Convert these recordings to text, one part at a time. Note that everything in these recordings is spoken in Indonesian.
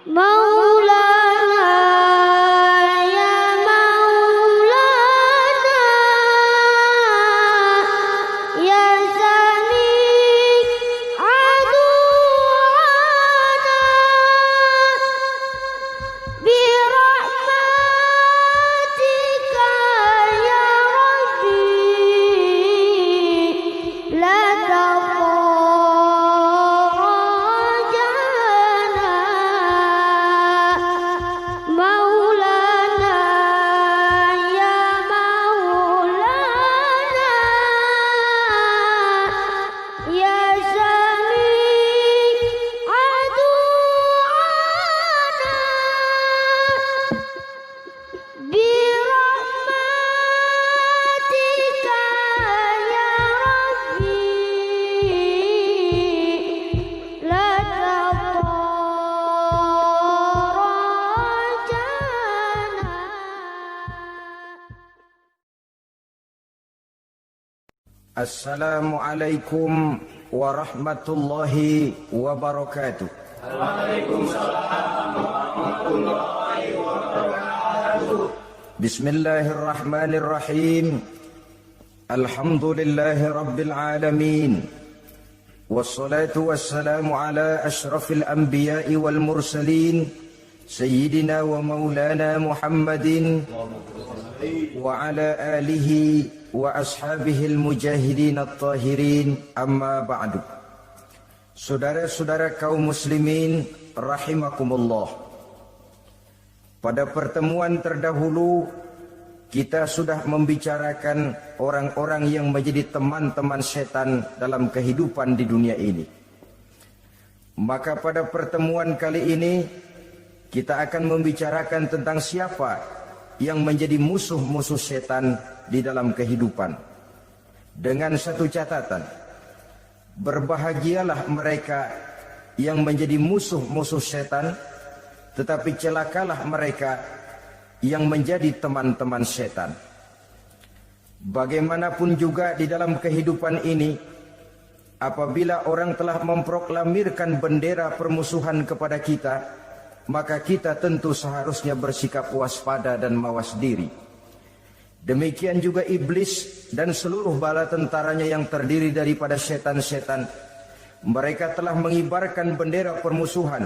Maulana ya Maulana ya Sami aduana birahmatika ya Rabbi la Assalamualaikum warahmatullahi wabarakatuh. Waalaikumsalam warahmatullahi wabarakatuh. Bismillahirrahmanirrahim. Alhamdulillahi rabbil alamin. Wassalatu wassalamu ala ashrafil anbiya'i wal mursalin Sayyidina wa maulana Muhammadin wa ala alihi wa ashabihil mujahidin at-tahirin, amma ba'du. Saudara-saudara kaum muslimin rahimakumullah. Pada pertemuan terdahulu kita sudah membicarakan orang-orang yang menjadi teman-teman setan dalam kehidupan di dunia ini. Maka pada pertemuan kali ini kita akan membicarakan tentang siapa yang menjadi musuh-musuh setan di dalam kehidupan. Dengan satu catatan, berbahagialah mereka yang menjadi musuh-musuh setan, tetapi celakalah mereka yang menjadi teman-teman setan. Bagaimanapun juga di dalam kehidupan ini, apabila orang telah memproklamirkan bendera permusuhan kepada kita, maka kita tentu seharusnya bersikap waspada dan mawas diri. Demikian juga iblis dan seluruh bala tentaranya yang terdiri daripada setan-setan. Mereka telah mengibarkan bendera permusuhan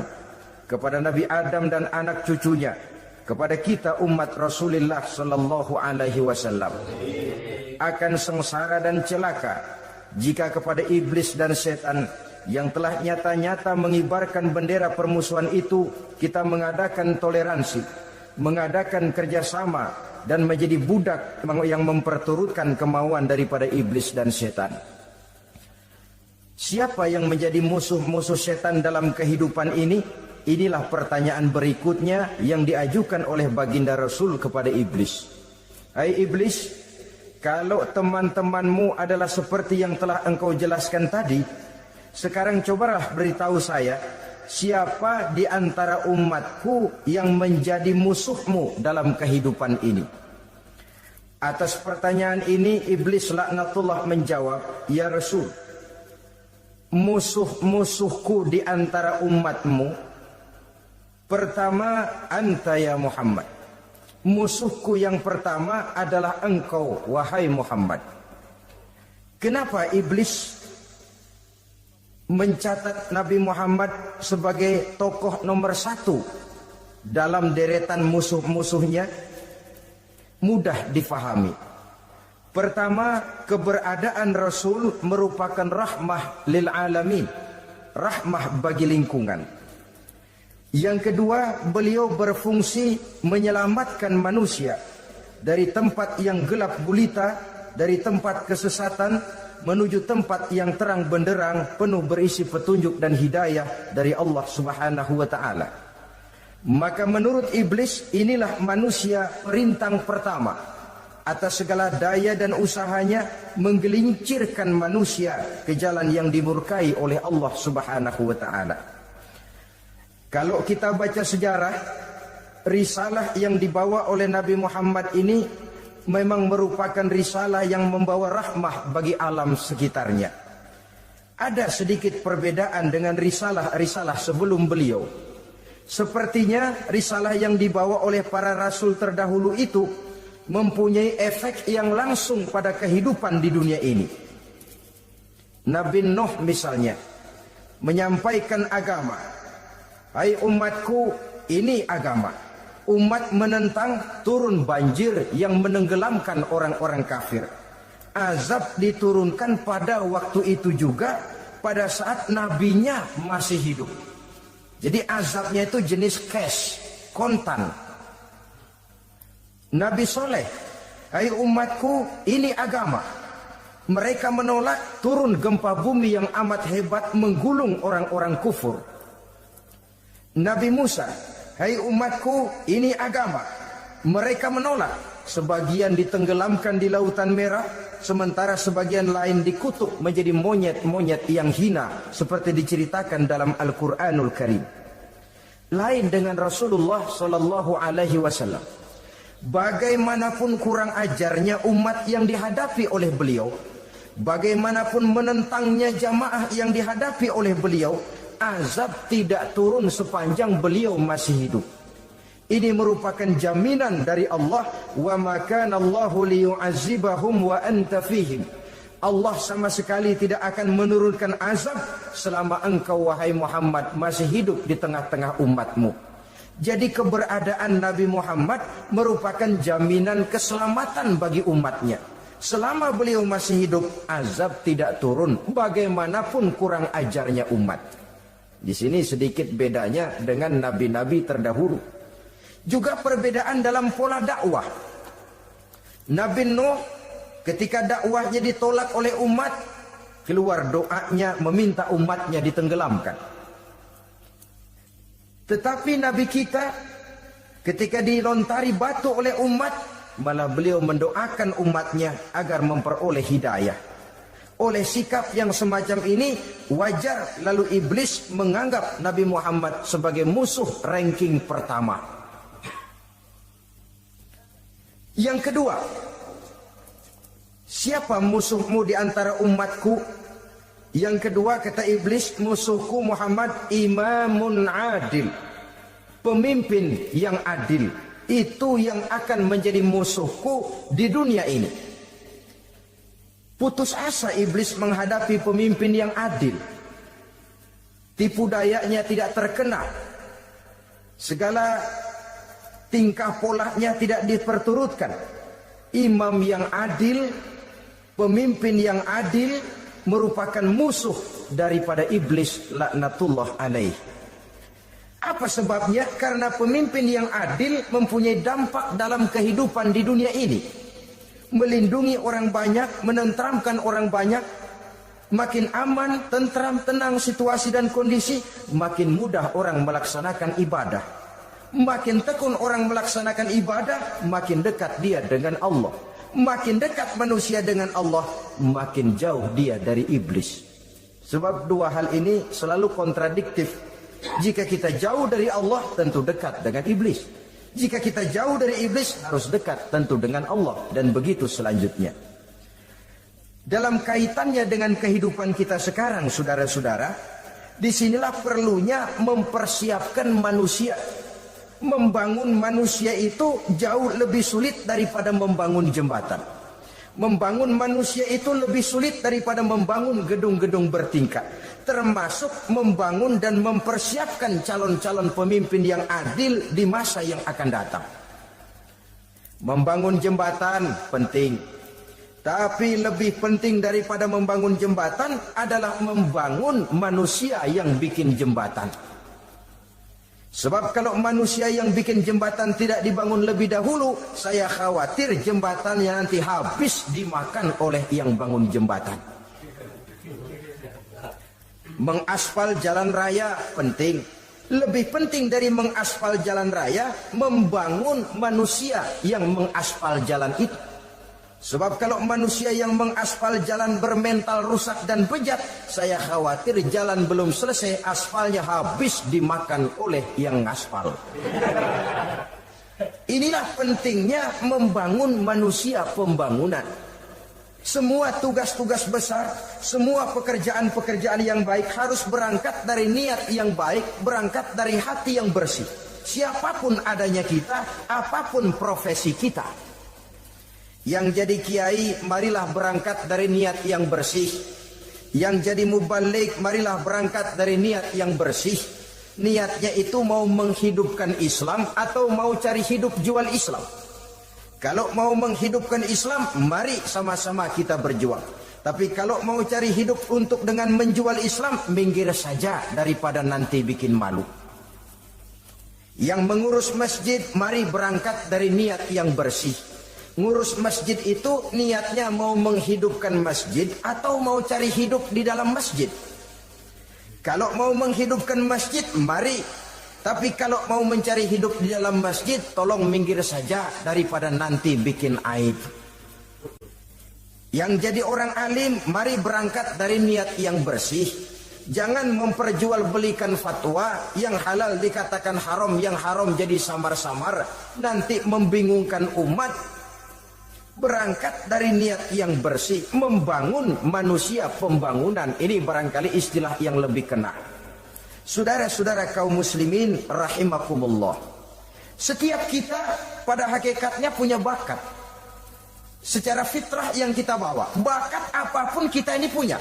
kepada Nabi Adam dan anak cucunya, kepada kita umat Rasulullah sallallahu alaihi wasallam. Akan sengsara dan celaka jika kepada iblis dan setan yang telah nyata-nyata mengibarkan bendera permusuhan itu kita mengadakan toleransi, mengadakan kerjasama, dan menjadi budak yang memperturutkan kemauan daripada iblis dan setan. Siapa yang menjadi musuh-musuh setan dalam kehidupan ini? Inilah pertanyaan berikutnya yang diajukan oleh baginda Rasul kepada iblis. Hai iblis, kalau teman-temanmu adalah seperti yang telah engkau jelaskan tadi, sekarang cobalah beritahu saya, siapa di antara umatku yang menjadi musuhmu dalam kehidupan ini? Atas pertanyaan ini iblis laknatullah menjawab, ya Rasul, musuh-musuhku di antara umatmu, pertama anta ya Muhammad. Musuhku yang pertama adalah engkau, wahai Muhammad. Kenapa iblis mencatat Nabi Muhammad sebagai tokoh nomor satu dalam deretan musuh-musuhnya? Mudah difahami. Pertama, keberadaan Rasul merupakan rahmah lil alamin, rahmah bagi lingkungan. Yang kedua, beliau berfungsi menyelamatkan manusia dari tempat yang gelap gulita, dari tempat kesesatan menuju tempat yang terang benderang, penuh berisi petunjuk dan hidayah dari Allah Subhanahu wa taala. Maka menurut iblis, inilah manusia perintang pertama atas segala daya dan usahanya menggelincirkan manusia ke jalan yang dimurkai oleh Allah Subhanahu wa taala. Kalau kita baca sejarah, risalah yang dibawa oleh Nabi Muhammad ini memang merupakan risalah yang membawa rahmah bagi alam sekitarnya. Ada sedikit perbedaan dengan risalah-risalah sebelum beliau. Sepertinya risalah yang dibawa oleh para rasul terdahulu itu mempunyai efek yang langsung pada kehidupan di dunia ini. Nabi Nuh misalnya menyampaikan agama. Hai umatku, ini agama. Umat menentang, turun banjir yang menenggelamkan orang-orang kafir. Azab diturunkan pada waktu itu juga, pada saat nabinya masih hidup. Jadi azabnya itu jenis cash, kontan. Nabi Soleh, hai umatku, ini agama. Mereka menolak, turun gempa bumi yang amat hebat menggulung orang-orang kufur. Nabi Musa, hai umatku, ini agama. Mereka menolak, sebagian ditenggelamkan di Lautan Merah, sementara sebagian lain dikutuk menjadi monyet-monyet yang hina, seperti diceritakan dalam Al-Quranul Karim. Lain dengan Rasulullah Sallallahu Alaihi Wasallam. Bagaimanapun kurang ajarnya umat yang dihadapi oleh beliau, bagaimanapun menentangnya jamaah yang dihadapi oleh beliau, azab tidak turun sepanjang beliau masih hidup. Ini merupakan jaminan dari Allah, wa ma kana Allahu liyu'adzibahum wa anta fihim. Allah sama sekali tidak akan menurunkan azab selama engkau wahai Muhammad masih hidup di tengah-tengah umatmu. Jadi keberadaan Nabi Muhammad merupakan jaminan keselamatan bagi umatnya. Selama beliau masih hidup, azab tidak turun bagaimanapun kurang ajarnya umat. Di sini sedikit bedanya dengan nabi-nabi terdahulu. Juga perbedaan dalam pola dakwah. Nabi Nuh ketika dakwahnya ditolak oleh umat, keluar doanya meminta umatnya ditenggelamkan. Tetapi Nabi kita ketika dilontari batu oleh umat, malah beliau mendoakan umatnya agar memperoleh hidayah. Oleh sikap yang semacam ini, wajar lalu iblis menganggap Nabi Muhammad sebagai musuh ranking pertama. Yang kedua, siapa musuhmu di antara umatku? Yang kedua kata iblis, musuhku Muhammad imamun adil. Pemimpin yang adil. Itu yang akan menjadi musuhku di dunia ini. Putus asa iblis menghadapi pemimpin yang adil. Tipu dayanya tidak terkena. Segala tingkah polanya tidak diperturutkan. Imam yang adil, pemimpin yang adil merupakan musuh daripada iblis laknatullah alaih. Apa sebabnya? Karena pemimpin yang adil mempunyai dampak dalam kehidupan di dunia ini. Melindungi orang banyak, menenteramkan orang banyak. Makin aman, tentram, tenang situasi dan kondisi, makin mudah orang melaksanakan ibadah. Makin tekun orang melaksanakan ibadah, makin dekat dia dengan Allah. Makin dekat manusia dengan Allah, makin jauh dia dari iblis. Sebab dua hal ini selalu kontradiktif. Jika kita jauh dari Allah, tentu dekat dengan iblis. Jika kita jauh dari iblis, harus dekat tentu dengan Allah. Dan begitu selanjutnya. Dalam kaitannya dengan kehidupan kita sekarang, saudara-saudara, disinilah perlunya mempersiapkan manusia. Membangun manusia itu jauh lebih sulit daripada membangun jembatan. Membangun manusia itu lebih sulit daripada membangun gedung-gedung bertingkat. Termasuk membangun dan mempersiapkan calon-calon pemimpin yang adil di masa yang akan datang. Membangun jembatan penting. Tapi lebih penting daripada membangun jembatan adalah membangun manusia yang bikin jembatan. Sebab kalau manusia yang bikin jembatan tidak dibangun lebih dahulu, saya khawatir jembatannya nanti habis dimakan oleh yang bangun jembatan. Mengaspal jalan raya penting. Lebih penting dari mengaspal jalan raya, membangun manusia yang mengaspal jalan itu. Sebab kalau manusia yang mengaspal jalan bermental rusak dan bejat, saya khawatir jalan belum selesai, aspalnya habis dimakan oleh yang ngaspal. Inilah pentingnya membangun manusia pembangunan. Semua tugas-tugas besar, semua pekerjaan-pekerjaan yang baik harus berangkat dari niat yang baik, berangkat dari hati yang bersih. Siapapun adanya kita, apapun profesi kita. Yang jadi kiai, marilah berangkat dari niat yang bersih. Yang jadi mubalik, marilah berangkat dari niat yang bersih. Niatnya itu mau menghidupkan Islam atau mau cari hidup jual Islam. Kalau mau menghidupkan Islam, mari sama-sama kita berjuang. Tapi kalau mau cari hidup untuk dengan menjual Islam, minggir saja daripada nanti bikin malu. Yang mengurus masjid, mari berangkat dari niat yang bersih. Ngurus masjid itu niatnya mau menghidupkan masjid atau mau cari hidup di dalam masjid. Kalau mau menghidupkan masjid, mari. Tapi kalau mau mencari hidup di dalam masjid, tolong minggir saja daripada nanti bikin aib. Yang jadi orang alim, mari berangkat dari niat yang bersih. Jangan memperjualbelikan fatwa, yang halal dikatakan haram, yang haram jadi samar-samar, nanti membingungkan umat. Berangkat dari niat yang bersih, membangun manusia, pembangunan. Ini barangkali istilah yang lebih kena. Saudara-saudara kaum muslimin rahimakumullah. Setiap kita pada hakikatnya punya bakat. Secara fitrah yang kita bawa. Bakat apapun kita ini punya.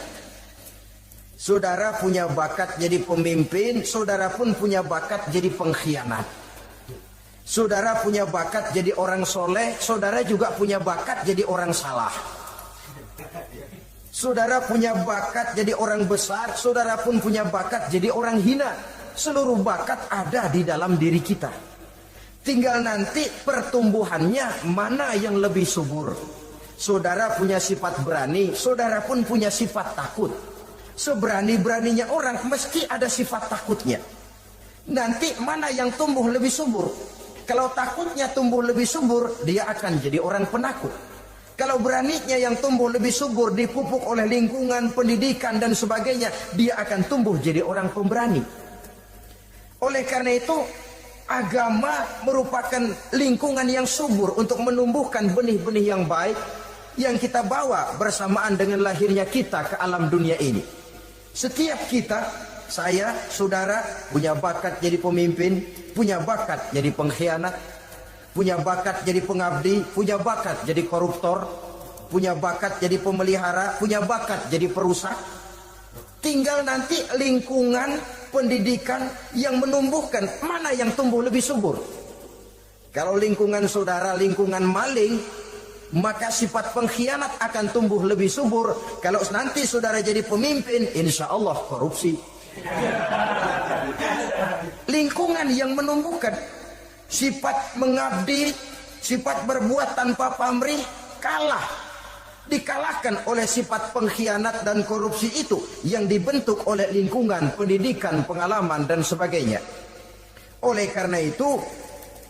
Saudara punya bakat jadi pemimpin, saudara pun punya bakat jadi pengkhianat. Saudara punya bakat jadi orang soleh, saudara juga punya bakat jadi orang salah. Saudara punya bakat jadi orang besar, saudara pun punya bakat jadi orang hina. Seluruh bakat ada di dalam diri kita. Tinggal nanti pertumbuhannya mana yang lebih subur. Saudara punya sifat berani, saudara pun punya sifat takut. Seberani-beraninya orang mesti ada sifat takutnya. Nanti mana yang tumbuh lebih subur? Kalau takutnya tumbuh lebih subur, dia akan jadi orang penakut. Kalau beraninya yang tumbuh lebih subur, dipupuk oleh lingkungan, pendidikan dan sebagainya, dia akan tumbuh jadi orang pemberani. Oleh karena itu, agama merupakan lingkungan yang subur untuk menumbuhkan benih-benih yang baik yang kita bawa bersamaan dengan lahirnya kita ke alam dunia ini. Setiap kita, saya, saudara, punya bakat jadi pemimpin, punya bakat jadi pengkhianat, punya bakat jadi pengabdi, punya bakat jadi koruptor, punya bakat jadi pemelihara, punya bakat jadi perusak. Tinggal nanti lingkungan pendidikan yang menumbuhkan mana yang tumbuh lebih subur. Kalau lingkungan saudara lingkungan maling, maka sifat pengkhianat akan tumbuh lebih subur. Kalau nanti saudara jadi pemimpin, insya Allah korupsi. Lingkungan yang menumbuhkan sifat mengabdi, sifat berbuat tanpa pamrih, dikalahkan oleh sifat pengkhianat dan korupsi itu yang dibentuk oleh lingkungan, pendidikan, pengalaman dan sebagainya. Oleh karena itu,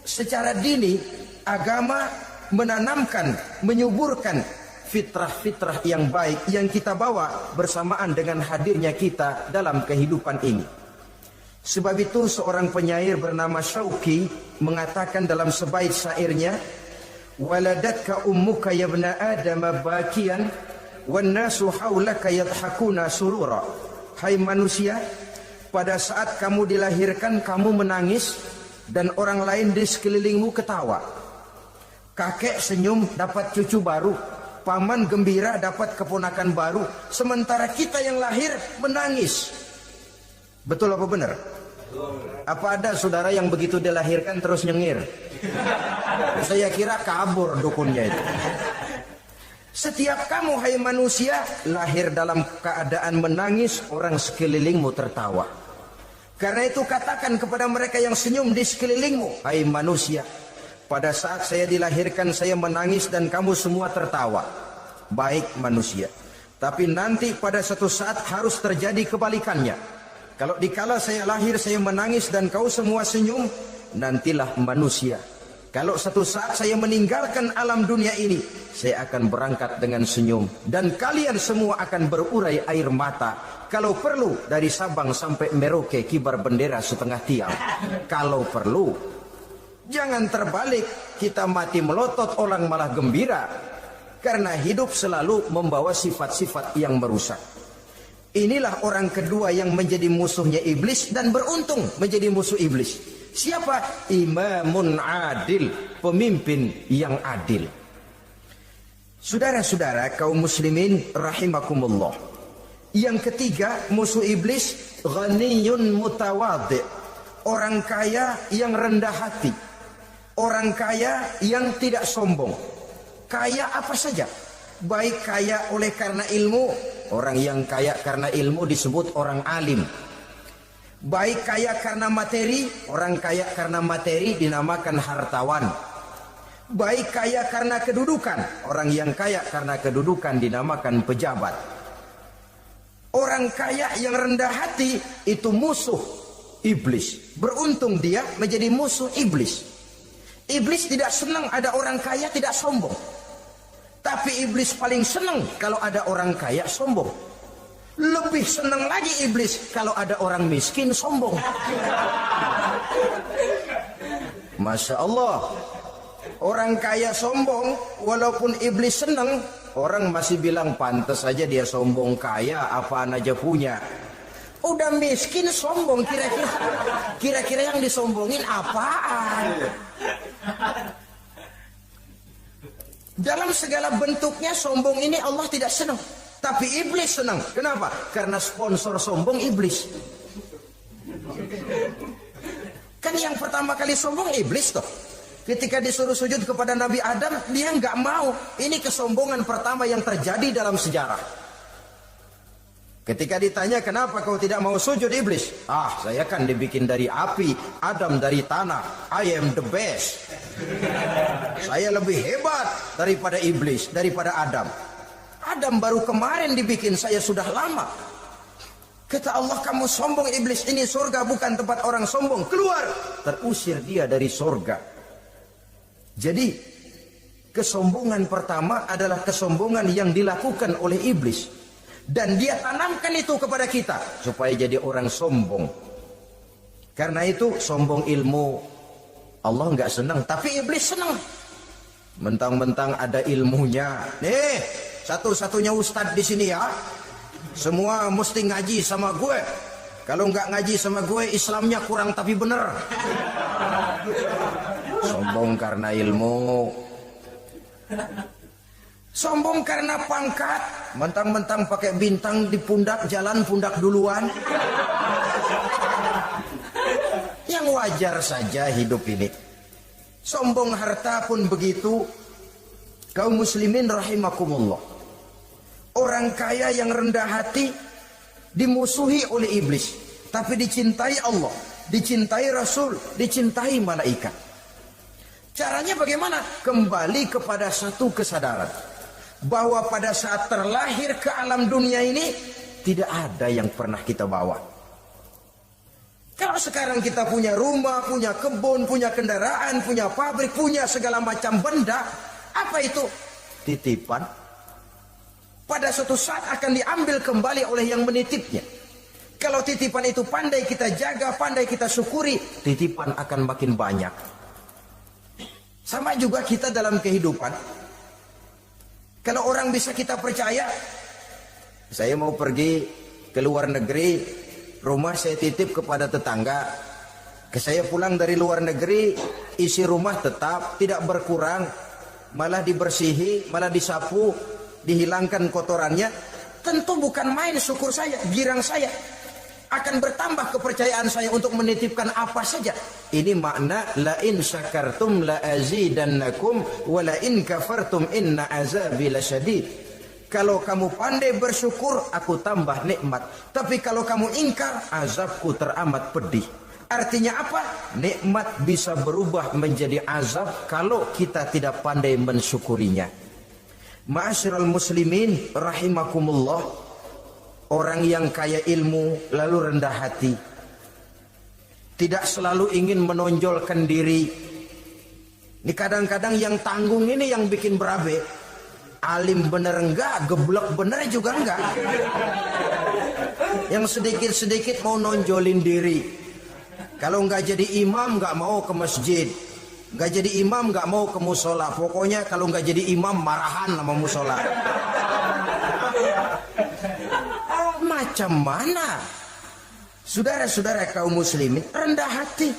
secara dini agama menanamkan, menyuburkan fitrah-fitrah yang baik yang kita bawa bersamaan dengan hadirnya kita dalam kehidupan ini. Sebab itu seorang penyair bernama Syauqi mengatakan dalam sebaik syairnya, waladatka ummuka ya ibna adam bakian wan nasu haulaka yadhakuna surura. Hai manusia, pada saat kamu dilahirkan kamu menangis dan orang lain di sekelilingmu ketawa. Kakek senyum dapat cucu baru, paman gembira dapat keponakan baru, sementara kita yang lahir menangis. Betul apa benar? Apa ada saudara yang begitu dilahirkan terus nyengir? Saya kira kabur dukunnya itu. Setiap kamu hai manusia lahir dalam keadaan menangis, orang sekelilingmu tertawa. Karena itu katakan kepada mereka yang senyum di sekelilingmu, hai manusia, pada saat saya dilahirkan saya menangis dan kamu semua tertawa. Baik manusia, tapi nanti pada suatu saat harus terjadi kebalikannya. Kalau dikala saya lahir saya menangis dan kau semua senyum, nantilah manusia. Kalau satu saat saya meninggalkan alam dunia ini, saya akan berangkat dengan senyum dan kalian semua akan berurai air mata. Kalau perlu dari Sabang sampai Merauke kibar bendera setengah tiang. Kalau perlu, jangan terbalik, kita mati melotot orang malah gembira. Karena hidup selalu membawa sifat-sifat yang merusak. Inilah orang kedua yang menjadi musuhnya iblis dan beruntung menjadi musuh iblis. Siapa? Imamun adil, pemimpin yang adil. Saudara-saudara kaum muslimin rahimakumullah. Yang ketiga musuh iblis, ghaniyun mutawadhi, orang kaya yang rendah hati, orang kaya yang tidak sombong. Kaya apa saja, baik kaya oleh karena ilmu, orang yang kaya karena ilmu disebut orang alim. Baik kaya karena materi, orang kaya karena materi dinamakan hartawan. Baik kaya karena kedudukan, orang yang kaya karena kedudukan dinamakan pejabat. Orang kaya yang rendah hati itu musuh iblis. Beruntung dia menjadi musuh iblis. Iblis tidak senang ada orang kaya tidak sombong. Tapi iblis paling senang kalau ada orang kaya sombong. Lebih senang lagi iblis kalau ada orang miskin sombong. Masya Allah. Orang kaya sombong, walaupun iblis senang, orang masih bilang pantas saja dia sombong, kaya apaan aja punya. Udah miskin sombong, kira-kira yang disombongin apaan? Dalam segala bentuknya sombong ini Allah tidak senang, tapi iblis senang. Kenapa? Karena sponsor sombong iblis. Kan yang pertama kali sombong iblis toh. Ketika disuruh sujud kepada Nabi Adam, dia nggak mau. Ini kesombongan pertama yang terjadi dalam sejarah. Ketika ditanya kenapa kau tidak mau sujud iblis? Saya kan dibikin dari api, Adam dari tanah. I am the best. Saya lebih hebat daripada iblis, daripada Adam. Adam baru kemarin dibikin, saya sudah lama. Kata Allah, kamu sombong iblis, ini surga bukan tempat orang sombong. Keluar. Terusir dia dari surga. Jadi kesombongan pertama adalah kesombongan yang dilakukan oleh iblis. Dan dia tanamkan itu kepada kita supaya jadi orang sombong. Karena itu sombong ilmu Allah nggak senang, tapi iblis senang. Mentang-mentang ada ilmunya. Nih, satu-satunya ustadz di sini ya. Semua mesti ngaji sama gue. Kalau nggak ngaji sama gue, Islamnya kurang tapi bener. Sombong karena ilmu. Sombong karena pangkat. Mentang-mentang pakai bintang di pundak, jalan pundak duluan. Yang wajar saja hidup ini. Sombong harta pun begitu. Kaum muslimin rahimakumullah. Orang kaya yang rendah hati dimusuhi oleh iblis, tapi dicintai Allah, dicintai Rasul, dicintai malaikat. Caranya bagaimana? Kembali kepada satu kesadaran bahwa pada saat terlahir ke alam dunia ini tidak ada yang pernah kita bawa. Kalau sekarang kita punya rumah, punya kebun, punya kendaraan, punya pabrik, punya segala macam benda, apa itu? Titipan. Pada suatu saat akan diambil kembali oleh yang menitipnya. Kalau titipan itu pandai kita jaga, pandai kita syukuri, titipan akan makin banyak. Sama juga kita dalam kehidupan. Kalau orang bisa kita percaya, saya mau pergi ke luar negeri, rumah saya titip kepada tetangga. Saya pulang dari luar negeri, isi rumah tetap tidak berkurang, malah dibersihi, malah disapu, dihilangkan kotorannya. Tentu bukan main syukur saya, girang saya. Akan bertambah kepercayaan saya untuk menitipkan apa saja. Ini makna la in syakartum la azidannakum wa la in kafartum inna azabi lasyadid. Kalau kamu pandai bersyukur, aku tambah nikmat. Tapi kalau kamu ingkar, azabku teramat pedih. Artinya apa? Nikmat bisa berubah menjadi azab kalau kita tidak pandai mensyukurinya. Ma'asyiral muslimin rahimakumullah. Orang yang kaya ilmu lalu rendah hati, tidak selalu ingin menonjolkan diri. Ini kadang-kadang yang tanggung ini yang bikin berabe. Alim bener enggak, geblek bener juga enggak. Yang sedikit-sedikit mau nonjolin diri. Kalau enggak jadi imam enggak mau ke masjid. Nggak jadi imam nggak mau ke musola. Pokoknya kalau nggak jadi imam marahan sama musola. Macam mana? Saudara-saudara kaum muslimin rendah hati.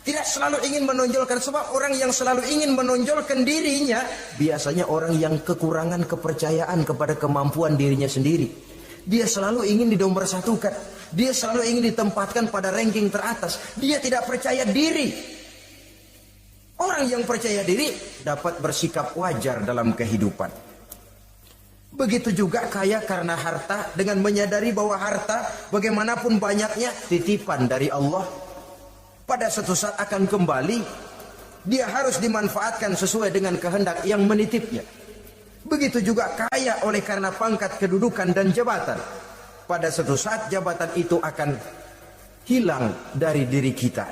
Tidak selalu ingin menonjolkan, sebab orang yang selalu ingin menonjolkan dirinya biasanya orang yang kekurangan kepercayaan kepada kemampuan dirinya sendiri. Dia selalu ingin dinomorsatukan. Dia selalu ingin ditempatkan pada ranking teratas. Dia tidak percaya diri. Orang yang percaya diri dapat bersikap wajar dalam kehidupan. Begitu juga kaya karena harta, dengan menyadari bahwa harta bagaimanapun banyaknya titipan dari Allah. Pada suatu saat akan kembali. Dia harus dimanfaatkan sesuai dengan kehendak yang menitipnya. Begitu juga kaya oleh karena pangkat, kedudukan dan jabatan. Pada suatu saat jabatan itu akan hilang dari diri kita.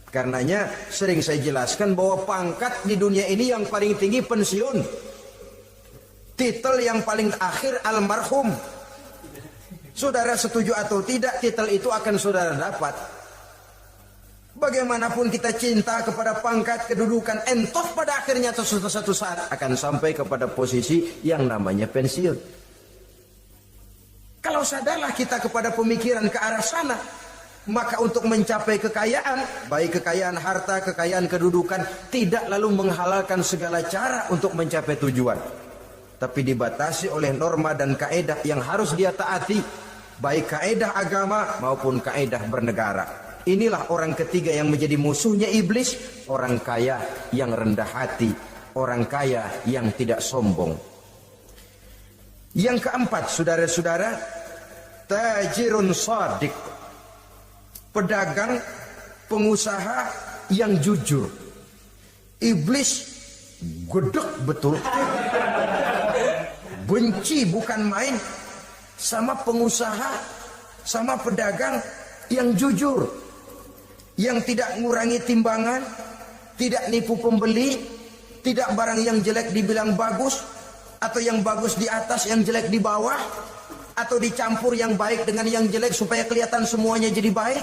Karenanya sering saya jelaskan bahwa pangkat di dunia ini yang paling tinggi pensiun. Titel yang paling akhir almarhum. Saudara setuju atau tidak, titel itu akan saudara dapat. Bagaimanapun kita cinta kepada pangkat, kedudukan, entoh pada akhirnya suatu saat akan sampai kepada posisi yang namanya pensiun. Kalau sadarlah kita kepada pemikiran ke arah sana, maka untuk mencapai kekayaan, baik kekayaan harta, kekayaan kedudukan, tidak lalu menghalalkan segala cara untuk mencapai tujuan. Tapi dibatasi oleh norma dan kaedah yang harus dia taati, baik kaedah agama maupun kaedah bernegara. Inilah orang ketiga yang menjadi musuhnya iblis, orang kaya yang rendah hati, orang kaya yang tidak sombong. Yang keempat, saudara-saudara, tajirun shadiq, pedagang, pengusaha yang jujur. Iblis gedek betul, benci bukan main sama pengusaha, sama pedagang yang jujur, yang tidak ngurangi timbangan, tidak nipu pembeli, tidak barang yang jelek dibilang bagus, atau yang bagus di atas yang jelek di bawah, atau dicampur yang baik dengan yang jelek supaya kelihatan semuanya jadi baik.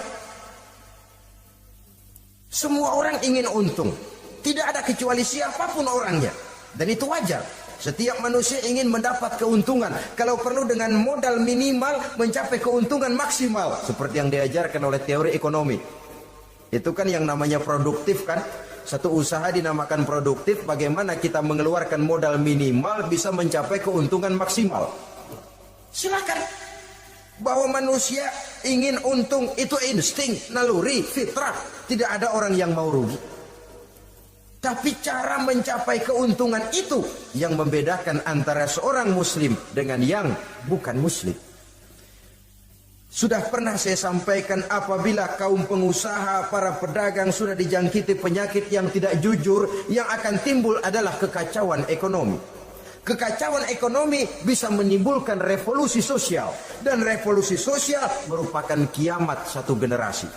Semua orang ingin untung, tidak ada kecuali siapapun orangnya, dan itu wajar. Setiap manusia ingin mendapat keuntungan, kalau perlu dengan modal minimal mencapai keuntungan maksimal, seperti yang diajarkan oleh teori ekonomi. Itu kan yang namanya produktif kan. Satu usaha dinamakan produktif, bagaimana kita mengeluarkan modal minimal bisa mencapai keuntungan maksimal. Silakan. Bahwa manusia ingin untung itu insting, naluri, fitrah. Tidak ada orang yang mau rugi. Tapi cara mencapai keuntungan itu yang membedakan antara seorang muslim dengan yang bukan muslim. Sudah pernah saya sampaikan, apabila kaum pengusaha, para pedagang sudah dijangkiti penyakit yang tidak jujur, yang akan timbul adalah kekacauan ekonomi. Kekacauan ekonomi bisa menimbulkan revolusi sosial, dan revolusi sosial merupakan kiamat satu generasi.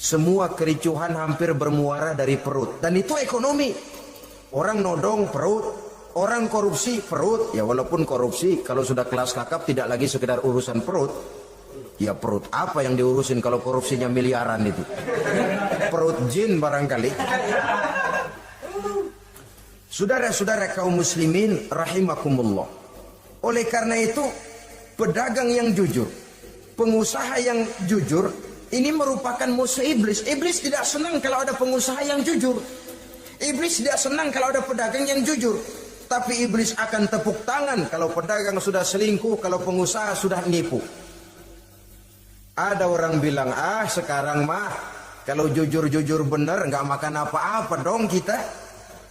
Semua kericuhan hampir bermuara dari perut, dan itu ekonomi. Orang nodong perut, orang korupsi perut. Ya walaupun korupsi kalau sudah kelas kakap tidak lagi sekedar urusan perut. Ya perut apa yang diurusin kalau korupsinya miliaran itu? Perut jin barangkali. Saudara-saudara kaum muslimin rahimakumullah. Oleh karena itu, pedagang yang jujur, pengusaha yang jujur, ini merupakan musuh iblis. Iblis tidak senang kalau ada pengusaha yang jujur. Iblis tidak senang kalau ada pedagang yang jujur. Tapi iblis akan tepuk tangan kalau pedagang sudah selingkuh, kalau pengusaha sudah nipu. Ada orang bilang, sekarang mah kalau jujur-jujur benar nggak makan apa-apa dong kita.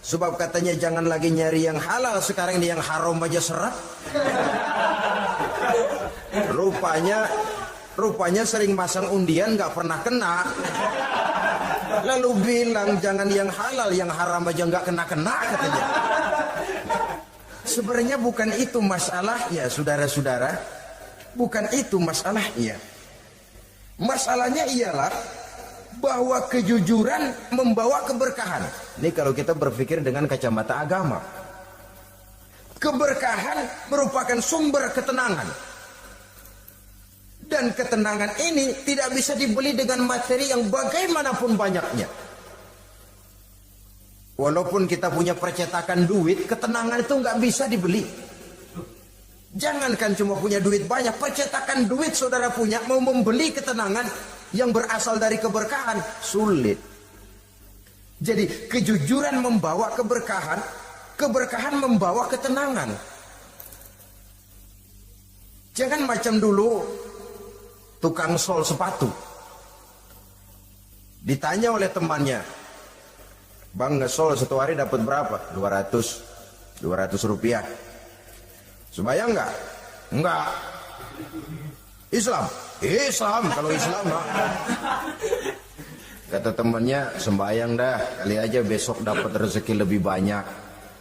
Sebab katanya jangan lagi nyari yang halal, sekarang ini yang haram aja seret. Rupanya sering masang undian nggak pernah kena. Lalu bilang jangan yang halal, yang haram aja nggak kena katanya. Sebenarnya bukan itu masalahnya, saudara-saudara. Bukan itu masalahnya. Masalahnya ialah bahwa kejujuran membawa keberkahan. Ini kalau kita berpikir dengan kacamata agama. Keberkahan merupakan sumber ketenangan. Dan ketenangan ini tidak bisa dibeli dengan materi yang bagaimanapun banyaknya. Walaupun kita punya percetakan duit, ketenangan itu nggak bisa dibeli. Jangankan cuma punya duit banyak, percetakan duit saudara punya, mau membeli ketenangan yang berasal dari keberkahan, sulit. Jadi kejujuran membawa keberkahan, keberkahan membawa ketenangan. Jangan macam dulu tukang sol sepatu. Ditanya oleh temannya, "Bang, ngesol satu hari dapat berapa?" 200 rupiah. Sembayang enggak? Enggak. Islam? Islam, kalau Islam mah. Kata temannya, "Sembayang dah, kali aja besok dapat rezeki lebih banyak."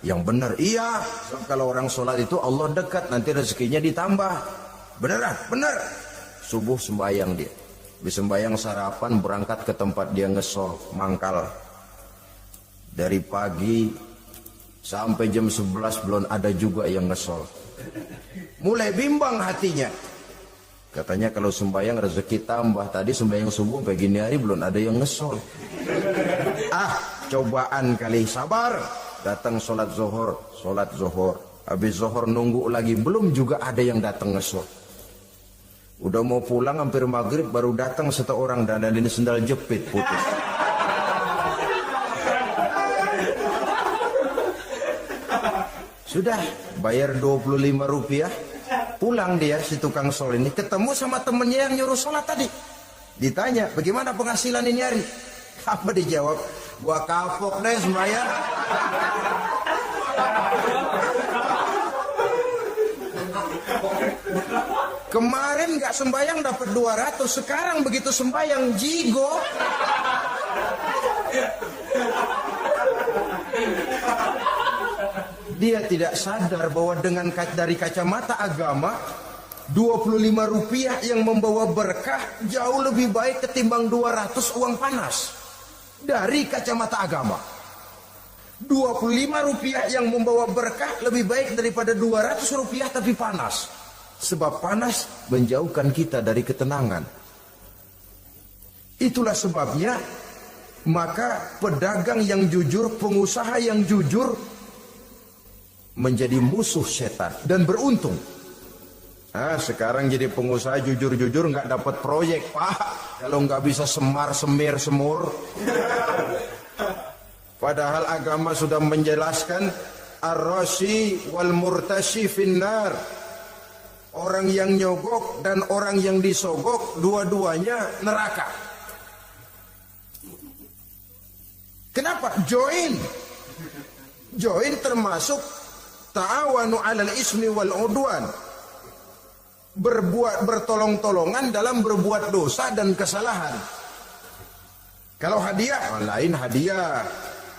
Yang benar, iya. Kalau orang sholat itu Allah dekat, nanti rezekinya ditambah. Beneran? Bener. Subuh sembayang dia. Habis sembayang sarapan, berangkat ke tempat dia ngesol, mangkal. Dari pagi sampai jam 11 belum ada juga yang ngesol. Mulai bimbang hatinya. Katanya kalau sembayang rezeki tambah. Tadi sembayang subuh sampai gini hari belum ada yang ngesol. Cobaan kali, sabar. Datang sholat zuhur. Habis zuhur nunggu lagi, belum juga ada yang datang ngesol. Udah mau pulang hampir maghrib, baru datang satu orang dandanin sendal jepit putus. Sudah bayar 25 rupiah, pulang dia si tukang sol ini, ketemu sama temennya yang nyuruh sholat tadi. Ditanya, "Bagaimana penghasilan ini hari?" Apa dijawab? "Gua kapok deh sembahyang." Kemarin nggak sembayang dapat 200, sekarang begitu sembayang jigo. Dia tidak sadar bahwa dengan dari kacamata agama, 25 rupiah yang membawa berkah jauh lebih baik ketimbang 200 uang panas. Dari kacamata agama, 25 rupiah yang membawa berkah lebih baik daripada 200 rupiah tapi panas. Sebab panas menjauhkan kita dari ketenangan. Itulah sebabnya, maka pedagang yang jujur, pengusaha yang jujur menjadi musuh setan dan beruntung. Sekarang jadi pengusaha jujur-jujur nggak dapat proyek, Pak. Kalau nggak bisa semir semur. Padahal agama sudah menjelaskan ar-rashi wal murtashi finnar. Orang yang nyogok dan orang yang disogok dua-duanya neraka. Kenapa? Join termasuk ta'awanu 'alal ismi wal 'udwan. Bertolong-tolongan dalam berbuat dosa dan kesalahan. Kalau hadiah, lain hadiah.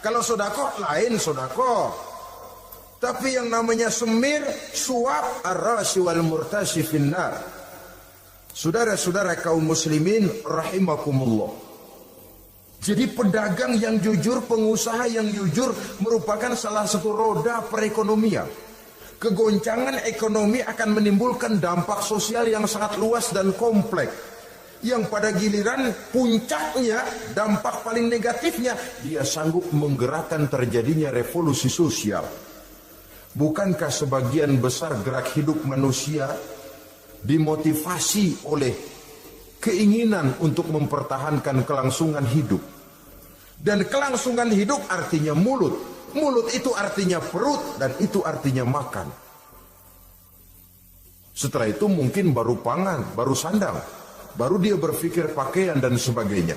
Kalau sedekah, lain sedekah. Tapi yang namanya semir, suap, ar-rashi wal murtashi finnar. Saudara-saudara kaum muslimin rahimakumullah. Jadi pedagang yang jujur, pengusaha yang jujur merupakan salah satu roda perekonomian. Kegoncangan ekonomi akan menimbulkan dampak sosial yang sangat luas dan kompleks. Yang pada giliran puncaknya, dampak paling negatifnya, dia sanggup menggerakkan terjadinya revolusi sosial. Bukankah sebagian besar gerak hidup manusia dimotivasi oleh keinginan untuk mempertahankan kelangsungan hidup? Dan kelangsungan hidup artinya mulut. Mulut itu artinya perut dan itu artinya makan. Setelah itu mungkin baru pangan, baru sandang, baru dia berpikir pakaian dan sebagainya.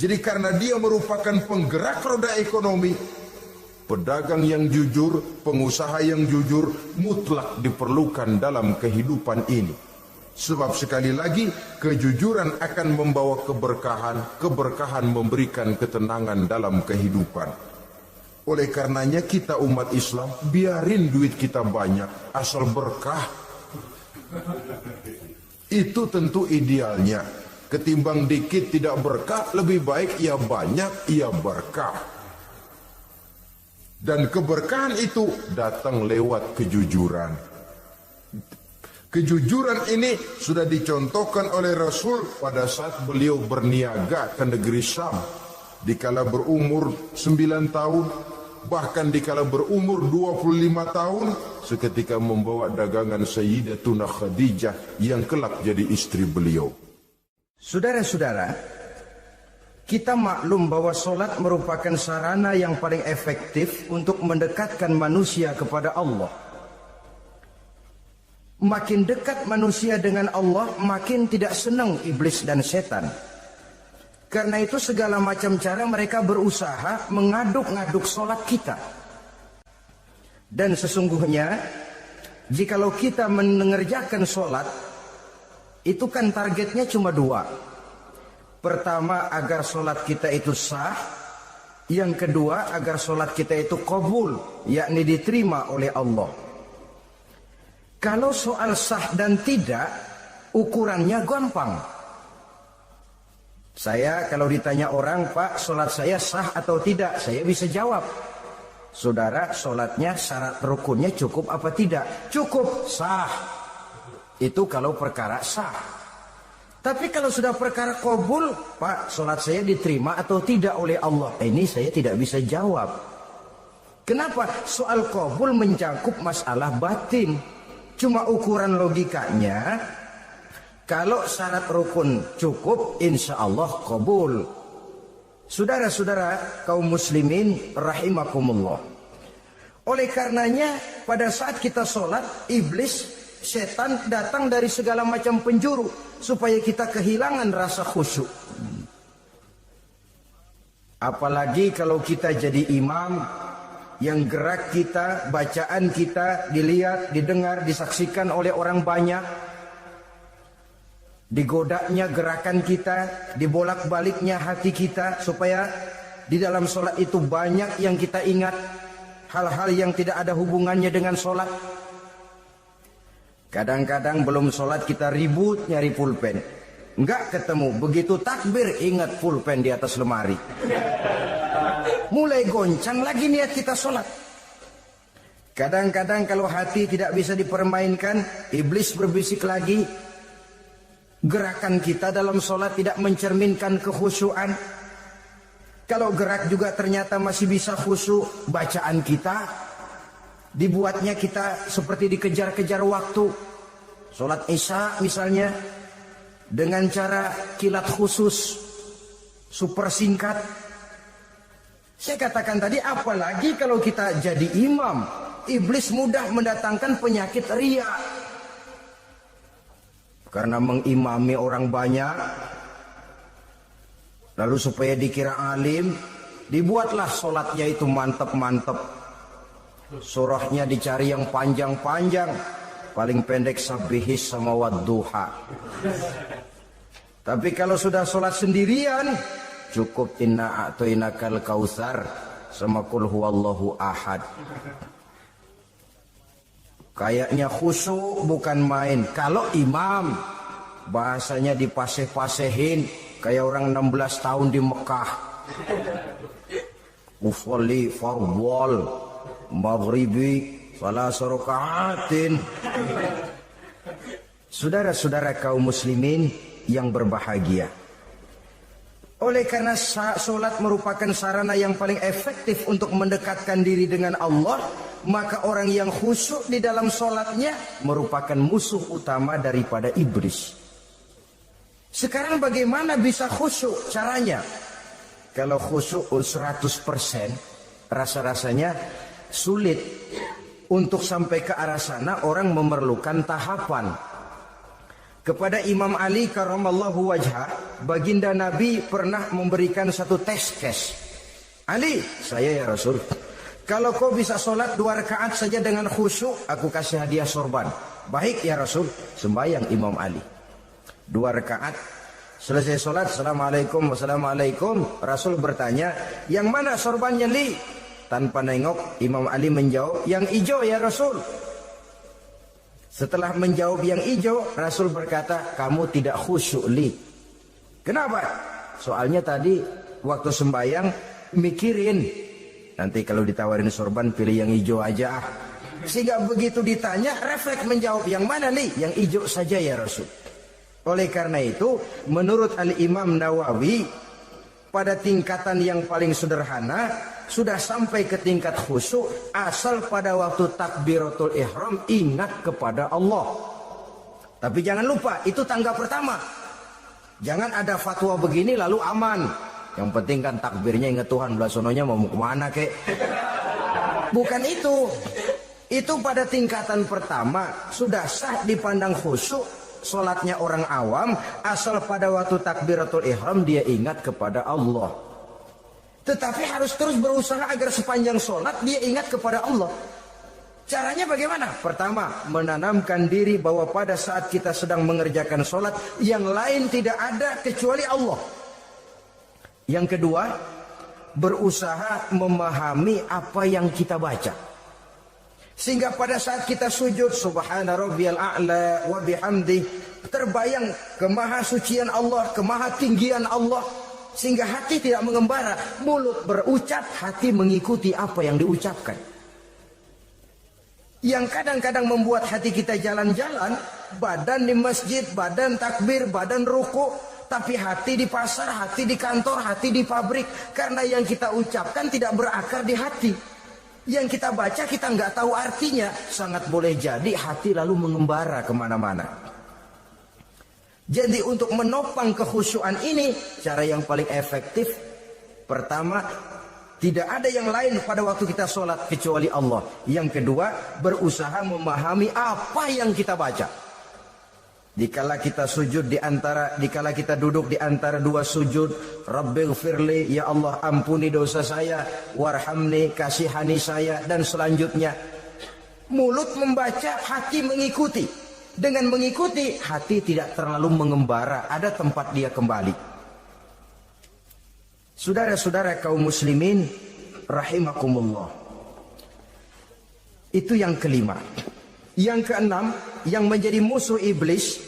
Jadi karena dia merupakan penggerak roda ekonomi, pedagang yang jujur, pengusaha yang jujur mutlak diperlukan dalam kehidupan ini. Sebab sekali lagi, kejujuran akan membawa keberkahan, keberkahan memberikan ketenangan dalam kehidupan. Oleh karenanya kita umat Islam, biarin duit kita banyak, asal berkah. Itu tentu idealnya. Ketimbang dikit tidak berkah, lebih baik ia banyak, ia berkah. Dan keberkahan itu datang lewat kejujuran. Kejujuran ini sudah dicontohkan oleh Rasul pada saat beliau berniaga ke negeri Syam. Dikala berumur 9 tahun, bahkan dikala berumur 25 tahun, seketika membawa dagangan Sayyidatuna Khadijah yang kelak jadi istri beliau. Saudara-saudara, kita maklum bahwa solat merupakan sarana yang paling efektif untuk mendekatkan manusia kepada Allah. Makin dekat manusia dengan Allah, makin tidak senang iblis dan setan. Karena itu segala macam cara mereka berusaha mengaduk-ngaduk solat kita. Dan sesungguhnya, jikalau kita mengerjakan solat, itu kan targetnya cuma 2. Pertama, agar solat kita itu sah. Yang kedua, agar solat kita itu qabul, yakni diterima oleh Allah. Kalau soal sah dan tidak, ukurannya gampang. Saya kalau ditanya orang, Pak, solat saya sah atau tidak? Saya bisa jawab. Saudara, solatnya syarat rukunnya cukup apa tidak? Cukup, sah. Itu kalau perkara sah. Tapi kalau sudah perkara qabul, Pak, solat saya diterima atau tidak oleh Allah? Ini saya tidak bisa jawab. Kenapa? Soal qabul mencakup masalah batin. Cuma ukuran logikanya, kalau syarat rukun cukup, insya Allah qabul. Saudara-saudara kaum muslimin rahimakumullah. Oleh karenanya, pada saat kita sholat, iblis, setan datang dari segala macam penjuru supaya kita kehilangan rasa khusyuk. Apalagi kalau kita jadi imam, yang gerak kita, bacaan kita dilihat, didengar, disaksikan oleh orang banyak. Digodanya gerakan kita, dibolak-baliknya hati kita, supaya di dalam sholat itu banyak yang kita ingat, hal-hal yang tidak ada hubungannya dengan sholat. Kadang-kadang belum sholat kita ribut nyari pulpen, enggak ketemu, begitu takbir ingat pulpen di atas lemari. Mulai goncang lagi niat kita sholat. Kadang-kadang kalau hati tidak bisa dipermainkan, iblis berbisik lagi. Gerakan kita dalam sholat tidak mencerminkan kekhusyuan. Kalau gerak juga ternyata masih bisa khusyuk, bacaan kita dibuatnya kita seperti dikejar-kejar waktu. Sholat Isya misalnya, dengan cara kilat khusus, super singkat. Saya katakan tadi, apalagi kalau kita jadi imam, iblis mudah mendatangkan penyakit riya. Karena mengimami orang banyak, lalu supaya dikira alim, dibuatlah sholatnya itu mantep-mantep. Surahnya dicari yang panjang-panjang, paling pendek sabbihis sama wadduha. Tapi kalau sudah sholat sendirian, cukup inna a'tainakal kautsar sama qul huwallahu ahad. Kayaknya khusyuk bukan main. Kalau imam bahasanya dipaseh-pasehin kayak orang 16 tahun di Mekah. Usolli fardhol maghribi salasar rakaatin. Saudara-saudara kaum muslimin yang berbahagia, oleh karena sholat merupakan sarana yang paling efektif untuk mendekatkan diri dengan Allah, maka orang yang khusyuk di dalam sholatnya merupakan musuh utama daripada iblis. Sekarang bagaimana bisa khusyuk caranya? Kalau khusyuk 100%, rasa-rasanya sulit. Untuk sampai ke arah sana orang memerlukan tahapan. Kepada Imam Ali karramallahu wajhah, baginda Nabi pernah memberikan satu tes case. Ali, saya ya Rasul, kalau kau bisa sholat 2 rakaat saja dengan khusyuk, aku kasih hadiah sorban. Baik ya Rasul. Sembahyang Imam Ali 2 rakaat, selesai sholat, assalamualaikum, wassalamualaikum. Rasul bertanya, yang mana sorbannya Li? Tanpa nengok, Imam Ali menjawab, yang hijau ya Rasul. Setelah menjawab yang hijau, Rasul berkata, kamu tidak khusyuk Li. Kenapa? Soalnya tadi waktu sembahyang mikirin, nanti kalau ditawarin sorban pilih yang hijau aja. Sehingga begitu ditanya, refleks menjawab, yang mana nih? Yang hijau saja ya Rasul. Oleh karena itu, menurut Al-Imam Nawawi, pada tingkatan yang paling sederhana, sudah sampai ke tingkat khusyuk, asal pada waktu takbiratul ihram ingat kepada Allah. Tapi jangan lupa, itu tangga pertama. Jangan ada fatwa begini lalu aman. Yang penting kan takbirnya ingat Tuhan, belah sononya mau kemana kek. Bukan itu. Itu pada tingkatan pertama, sudah sah dipandang khusyuk, solatnya orang awam, asal pada waktu takbiratul ihram dia ingat kepada Allah. Tetapi harus terus berusaha agar sepanjang solat dia ingat kepada Allah. Caranya bagaimana? Pertama, menanamkan diri bahwa pada saat kita sedang mengerjakan solat, yang lain tidak ada kecuali Allah. Yang kedua, berusaha memahami apa yang kita baca. Sehingga pada saat kita sujud, subhana rabbiyal a'la wa bihamdi, terbayang kemahasucian Allah, kemahatinggian Allah. Sehingga hati tidak mengembara, mulut berucap, hati mengikuti apa yang diucapkan. Yang kadang-kadang membuat hati kita jalan-jalan, badan di masjid, badan takbir, badan ruku, tapi hati di pasar, hati di kantor, hati di pabrik. Karena yang kita ucapkan tidak berakar di hati. Yang kita baca kita nggak tahu artinya. Sangat boleh jadi hati lalu mengembara kemana-mana. Jadi untuk menopang kekhusyuan ini, cara yang paling efektif, pertama, tidak ada yang lain pada waktu kita sholat kecuali Allah. Yang kedua, berusaha memahami apa yang kita baca. Dikala kita sujud dikala kita duduk di antara dua sujud, Rabbighfirli, ya Allah ampuni dosa saya, warhamni, kasihani saya, dan selanjutnya. Mulut membaca, hati mengikuti. Dengan mengikuti, hati tidak terlalu mengembara, ada tempat dia kembali. Saudara-saudara kaum muslimin rahimakumullah. Itu yang kelima. Yang keenam, yang menjadi musuh iblis,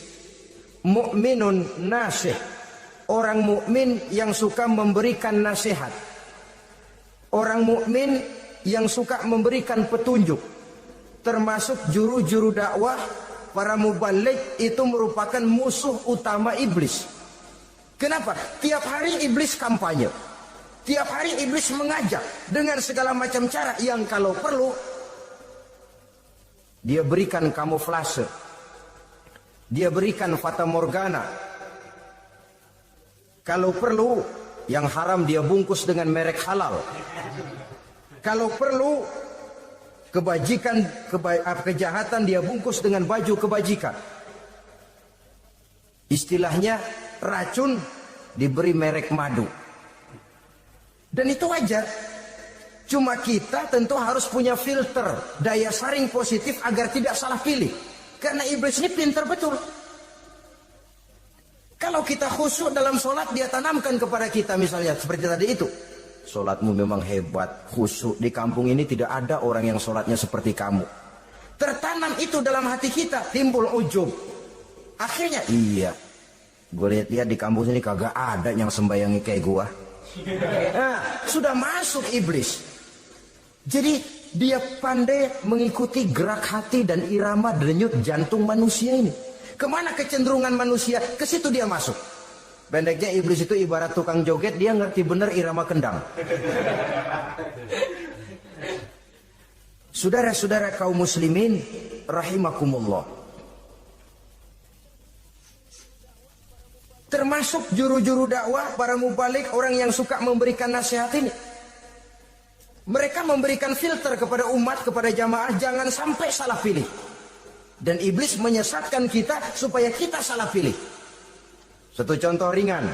mukminun nasih. Orang mukmin yang suka memberikan nasihat. Orang mukmin yang suka memberikan petunjuk. Termasuk juru-juru dakwah, para mubaligh, itu merupakan musuh utama iblis. Kenapa? Tiap hari iblis kampanye. Tiap hari iblis mengajak dengan segala macam cara yang kalau perlu dia berikan kamuflase. Dia berikan fata morgana. Kalau perlu yang haram dia bungkus dengan merek halal. Kalau perlu kejahatan dia bungkus dengan baju kebajikan. Istilahnya racun diberi merek madu. Dan itu wajar. Cuma kita tentu harus punya filter, daya saring positif agar tidak salah pilih. Karena iblis ini pintar betul. Kalau kita khusyuk dalam sholat, dia tanamkan kepada kita misalnya seperti tadi itu. Sholatmu memang hebat, khusyuk. Di kampung ini tidak ada orang yang sholatnya seperti kamu. Tertanam itu dalam hati kita, timbul ujub. Akhirnya, iya, gue lihat-lihat di kampung sini kagak ada yang sembayangi kayak gua. Nah, sudah masuk iblis. Jadi dia pandai mengikuti gerak hati dan irama denyut jantung manusia ini. Kemana kecenderungan manusia, ke situ dia masuk. Pendeknya iblis itu ibarat tukang joget, dia ngerti bener irama kendang. Saudara-saudara kaum muslimin rahimakumullah. Termasuk juru-juru dakwah, para mubaligh, orang yang suka memberikan nasihat ini. Mereka memberikan filter kepada umat, kepada jamaah, jangan sampai salah pilih. Dan iblis menyesatkan kita supaya kita salah pilih. Satu contoh ringan.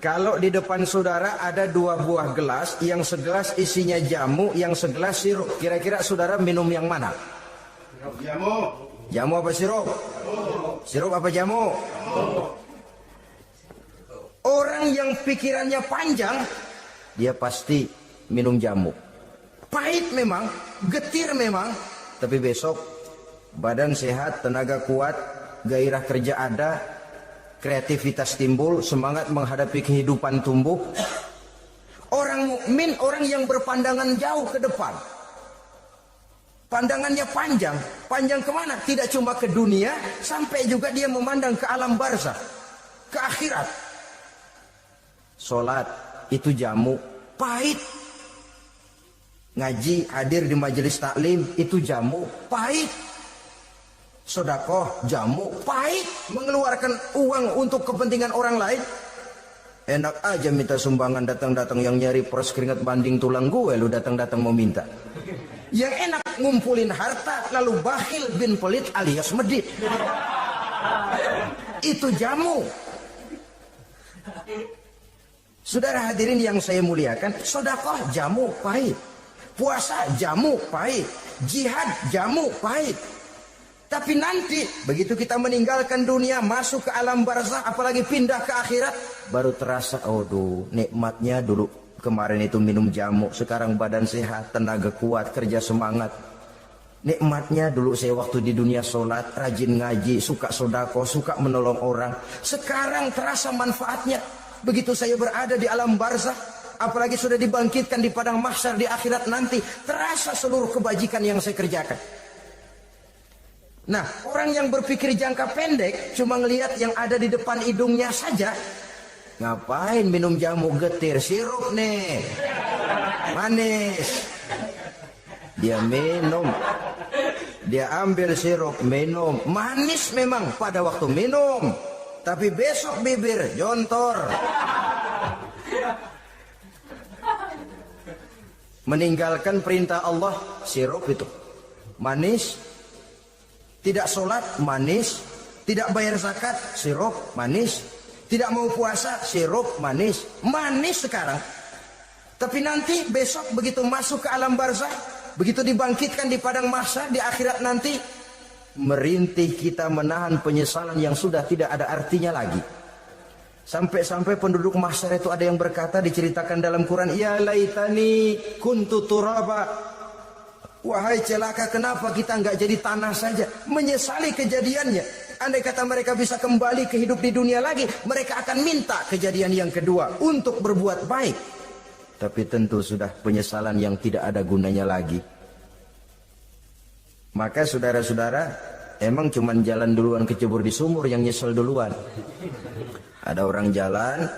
Kalau di depan saudara ada dua buah gelas, yang segelas isinya jamu, yang segelas sirup. Kira-kira saudara minum yang mana? Jamu. Jamu apa sirup? Sirup apa jamu? Orang yang pikirannya panjang, dia pasti minum jamu. Pahit memang, getir memang, tapi besok badan sehat, tenaga kuat, gairah kerja ada, kreativitas timbul, semangat menghadapi kehidupan tumbuh. Orang mukmin, orang yang berpandangan jauh ke depan. Pandangannya panjang. Panjang kemana? Tidak cuma ke dunia, sampai juga dia memandang ke alam barzakh, ke akhirat. Sholat itu jamu, pahit. Ngaji, hadir di majelis taklim itu jamu, pahit. Sedekah, jamu, pahit. Mengeluarkan uang untuk kepentingan orang lain. Enak aja minta sumbangan, datang-datang yang nyari pers keringat banding tulang gue, lu datang-datang mau minta. Yang enak ngumpulin harta lalu bakhil bin pelit alias medit. Itu jamu. Saudara hadirin yang saya muliakan, sedekah jamu pahit, puasa jamu pahit, jihad jamu pahit. Tapi nanti begitu kita meninggalkan dunia, masuk ke alam barzakh, apalagi pindah ke akhirat, baru terasa, aduh nikmatnya dulu kemarin itu minum jamu, sekarang badan sehat, tenaga kuat, kerja semangat. Nikmatnya dulu saya waktu di dunia sholat, rajin ngaji, suka sedekah, suka menolong orang. Sekarang terasa manfaatnya. Begitu saya berada di alam barzakh, apalagi sudah dibangkitkan di padang mahsyar di akhirat nanti, terasa seluruh kebajikan yang saya kerjakan. Nah, orang yang berpikir jangka pendek cuma ngelihat yang ada di depan hidungnya saja. Ngapain minum jamu getir, sirup nih, manis. Dia minum, dia ambil sirup, minum, manis memang pada waktu minum, tapi besok bibir jontor. Meninggalkan perintah Allah, sirup itu manis. Tidak sholat, manis. Tidak bayar zakat, sirup, manis. Tidak mau puasa, sirup, manis. Manis sekarang. Tapi nanti besok begitu masuk ke alam barzakh, begitu dibangkitkan di padang mahsyar di akhirat nanti, merintih kita menahan penyesalan yang sudah tidak ada artinya lagi. Sampai-sampai penduduk mahsyar itu ada yang berkata, diceritakan dalam Quran, ya laitani kuntu turaba. Wahai celaka, kenapa kita nggak jadi tanah saja? Menyesali kejadiannya. Andai kata mereka bisa kembali ke hidup di dunia lagi, mereka akan minta kejadian yang kedua untuk berbuat baik. Tapi tentu sudah penyesalan yang tidak ada gunanya lagi. Maka saudara-saudara, emang cuman jalan duluan kecebur di sumur yang nyesel duluan. Ada orang jalan,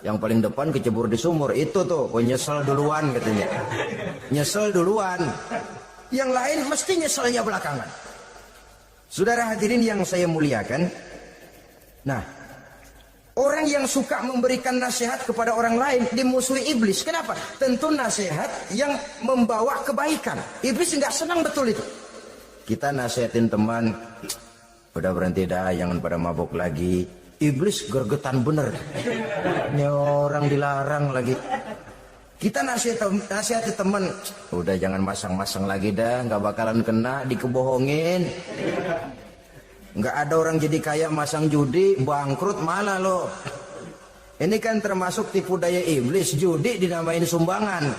yang paling depan kecebur di sumur, itu tuh nyesel duluan katanya. Nyesel duluan. Yang lain mesti nyeselnya belakangan. Saudara hadirin yang saya muliakan, nah, orang yang suka memberikan nasihat kepada orang lain dimusuhi iblis. Kenapa? Tentu nasihat yang membawa kebaikan. Iblis nggak senang betul itu. Kita nasihatin teman, udah berhenti dah, jangan pada mabuk lagi. Iblis gergetan bener. Ini orang dilarang lagi. Kita nasihati teman, udah jangan masang-masang lagi dah, nggak bakalan kena, dikebohongin. Nggak ada orang jadi kaya masang judi, bangkrut malah lo. Ini kan termasuk tipu daya iblis, judi dinamain sumbangan.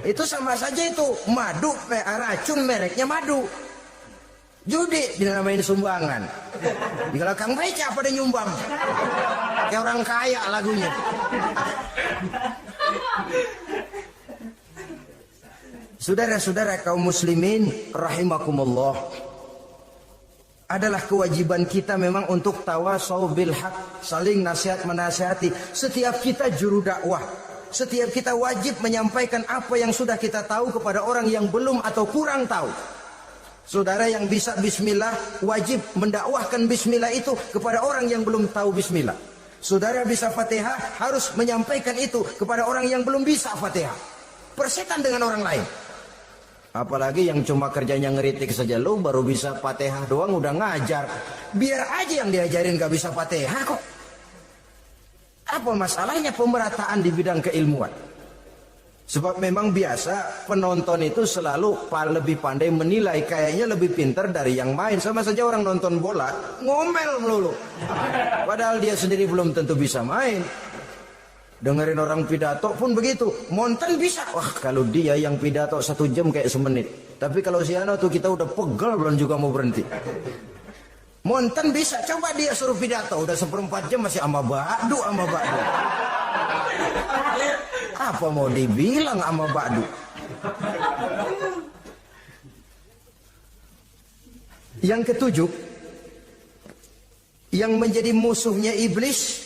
Itu sama saja itu, madu, racun mereknya madu. Judi dinamain sumbangan. Di belakang beca pada nyumbang. Kayak orang kaya lagunya. Saudara-saudara kaum muslimin rahimakumullah, adalah kewajiban kita memang untuk tawasau bil haq, saling nasihat menasihati. Setiap kita juru dakwah, setiap kita wajib menyampaikan apa yang sudah kita tahu kepada orang yang belum atau kurang tahu. Saudara yang bisa bismillah wajib mendakwahkan bismillah itu kepada orang yang belum tahu bismillah. Saudara bisa Fatihah harus menyampaikan itu kepada orang yang belum bisa Fatihah. Persetan dengan orang lain. Apalagi yang cuma kerjanya ngeritik saja, lo baru bisa Fatihah doang udah ngajar. Biar aja yang diajarin gak bisa Fatihah kok. Apa masalahnya pemerataan di bidang keilmuan? Sebab memang biasa penonton itu selalu lebih pandai menilai, kayaknya lebih pintar dari yang main. Sama saja orang nonton bola ngomel melulu, padahal dia sendiri belum tentu bisa main. Dengerin orang pidato pun begitu, monten bisa. Wah, kalau dia yang pidato 1 jam kayak semenit. Tapi kalau si Ano tuh kita udah pegel belum juga mau berhenti. Monten bisa, coba dia suruh pidato udah 1/4 jam masih ama badu. Apa mau dibilang ama badu? Yang ketujuh, yang menjadi musuhnya iblis,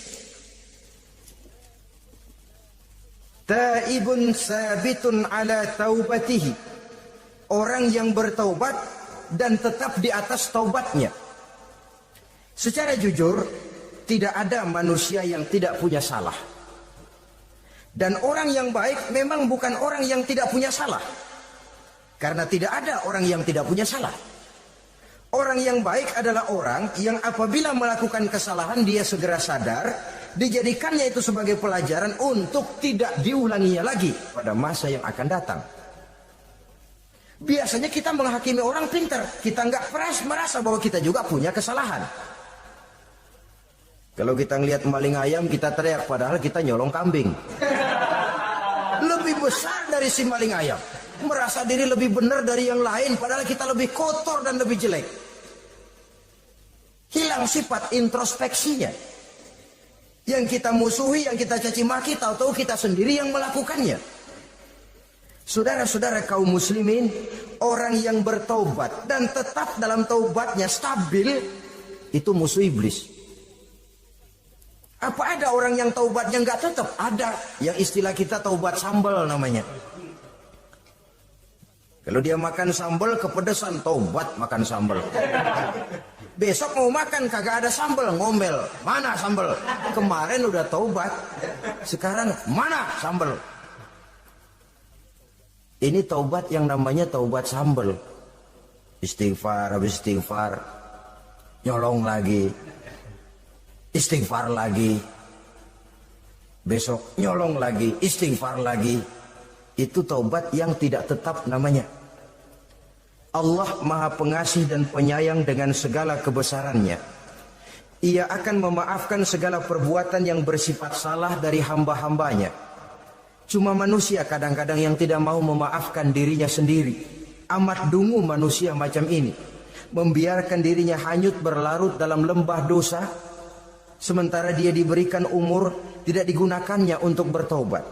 taibun sabitun ala taubatihi, orang yang bertaubat dan tetap di atas taubatnya. Secara jujur, tidak ada manusia yang tidak punya salah. Dan orang yang baik memang bukan orang yang tidak punya salah. Karena tidak ada orang yang tidak punya salah. Orang yang baik adalah orang yang apabila melakukan kesalahan dia segera sadar, dijadikannya itu sebagai pelajaran untuk tidak diulanginya lagi pada masa yang akan datang. Biasanya kita menghakimi orang pintar, kita nggak merasa bahwa kita juga punya kesalahan. Kalau kita ngelihat maling ayam kita teriak, padahal kita nyolong kambing. Lebih besar dari si maling ayam, merasa diri lebih benar dari yang lain, padahal kita lebih kotor dan lebih jelek. Hilang sifat introspeksinya. Yang kita musuhi, yang kita caci maki, tahu-tahu kita sendiri yang melakukannya. Saudara-saudara kaum muslimin, orang yang bertaubat dan tetap dalam taubatnya stabil, itu musuh iblis. Apa ada orang yang taubatnya nggak tetap? Ada. Yang istilah kita taubat sambal namanya. Kalau dia makan sambal kepedesan, taubat makan sambal. Besok mau makan kagak ada sambal, ngomel. Mana sambal? Kemarin udah taubat, sekarang mana sambal? Ini taubat yang namanya taubat sambal. Istighfar habis istighfar, nyolong lagi, istighfar lagi, besok nyolong lagi, istighfar lagi. Itu taubat yang tidak tetap namanya. Allah Maha Pengasih dan Penyayang dengan segala kebesarannya. Ia akan memaafkan segala perbuatan yang bersifat salah dari hamba-hambanya. Cuma manusia kadang-kadang yang tidak mau memaafkan dirinya sendiri. Amat dungu manusia macam ini, membiarkan dirinya hanyut berlarut dalam lembah dosa, sementara dia diberikan umur tidak digunakannya untuk bertaubat.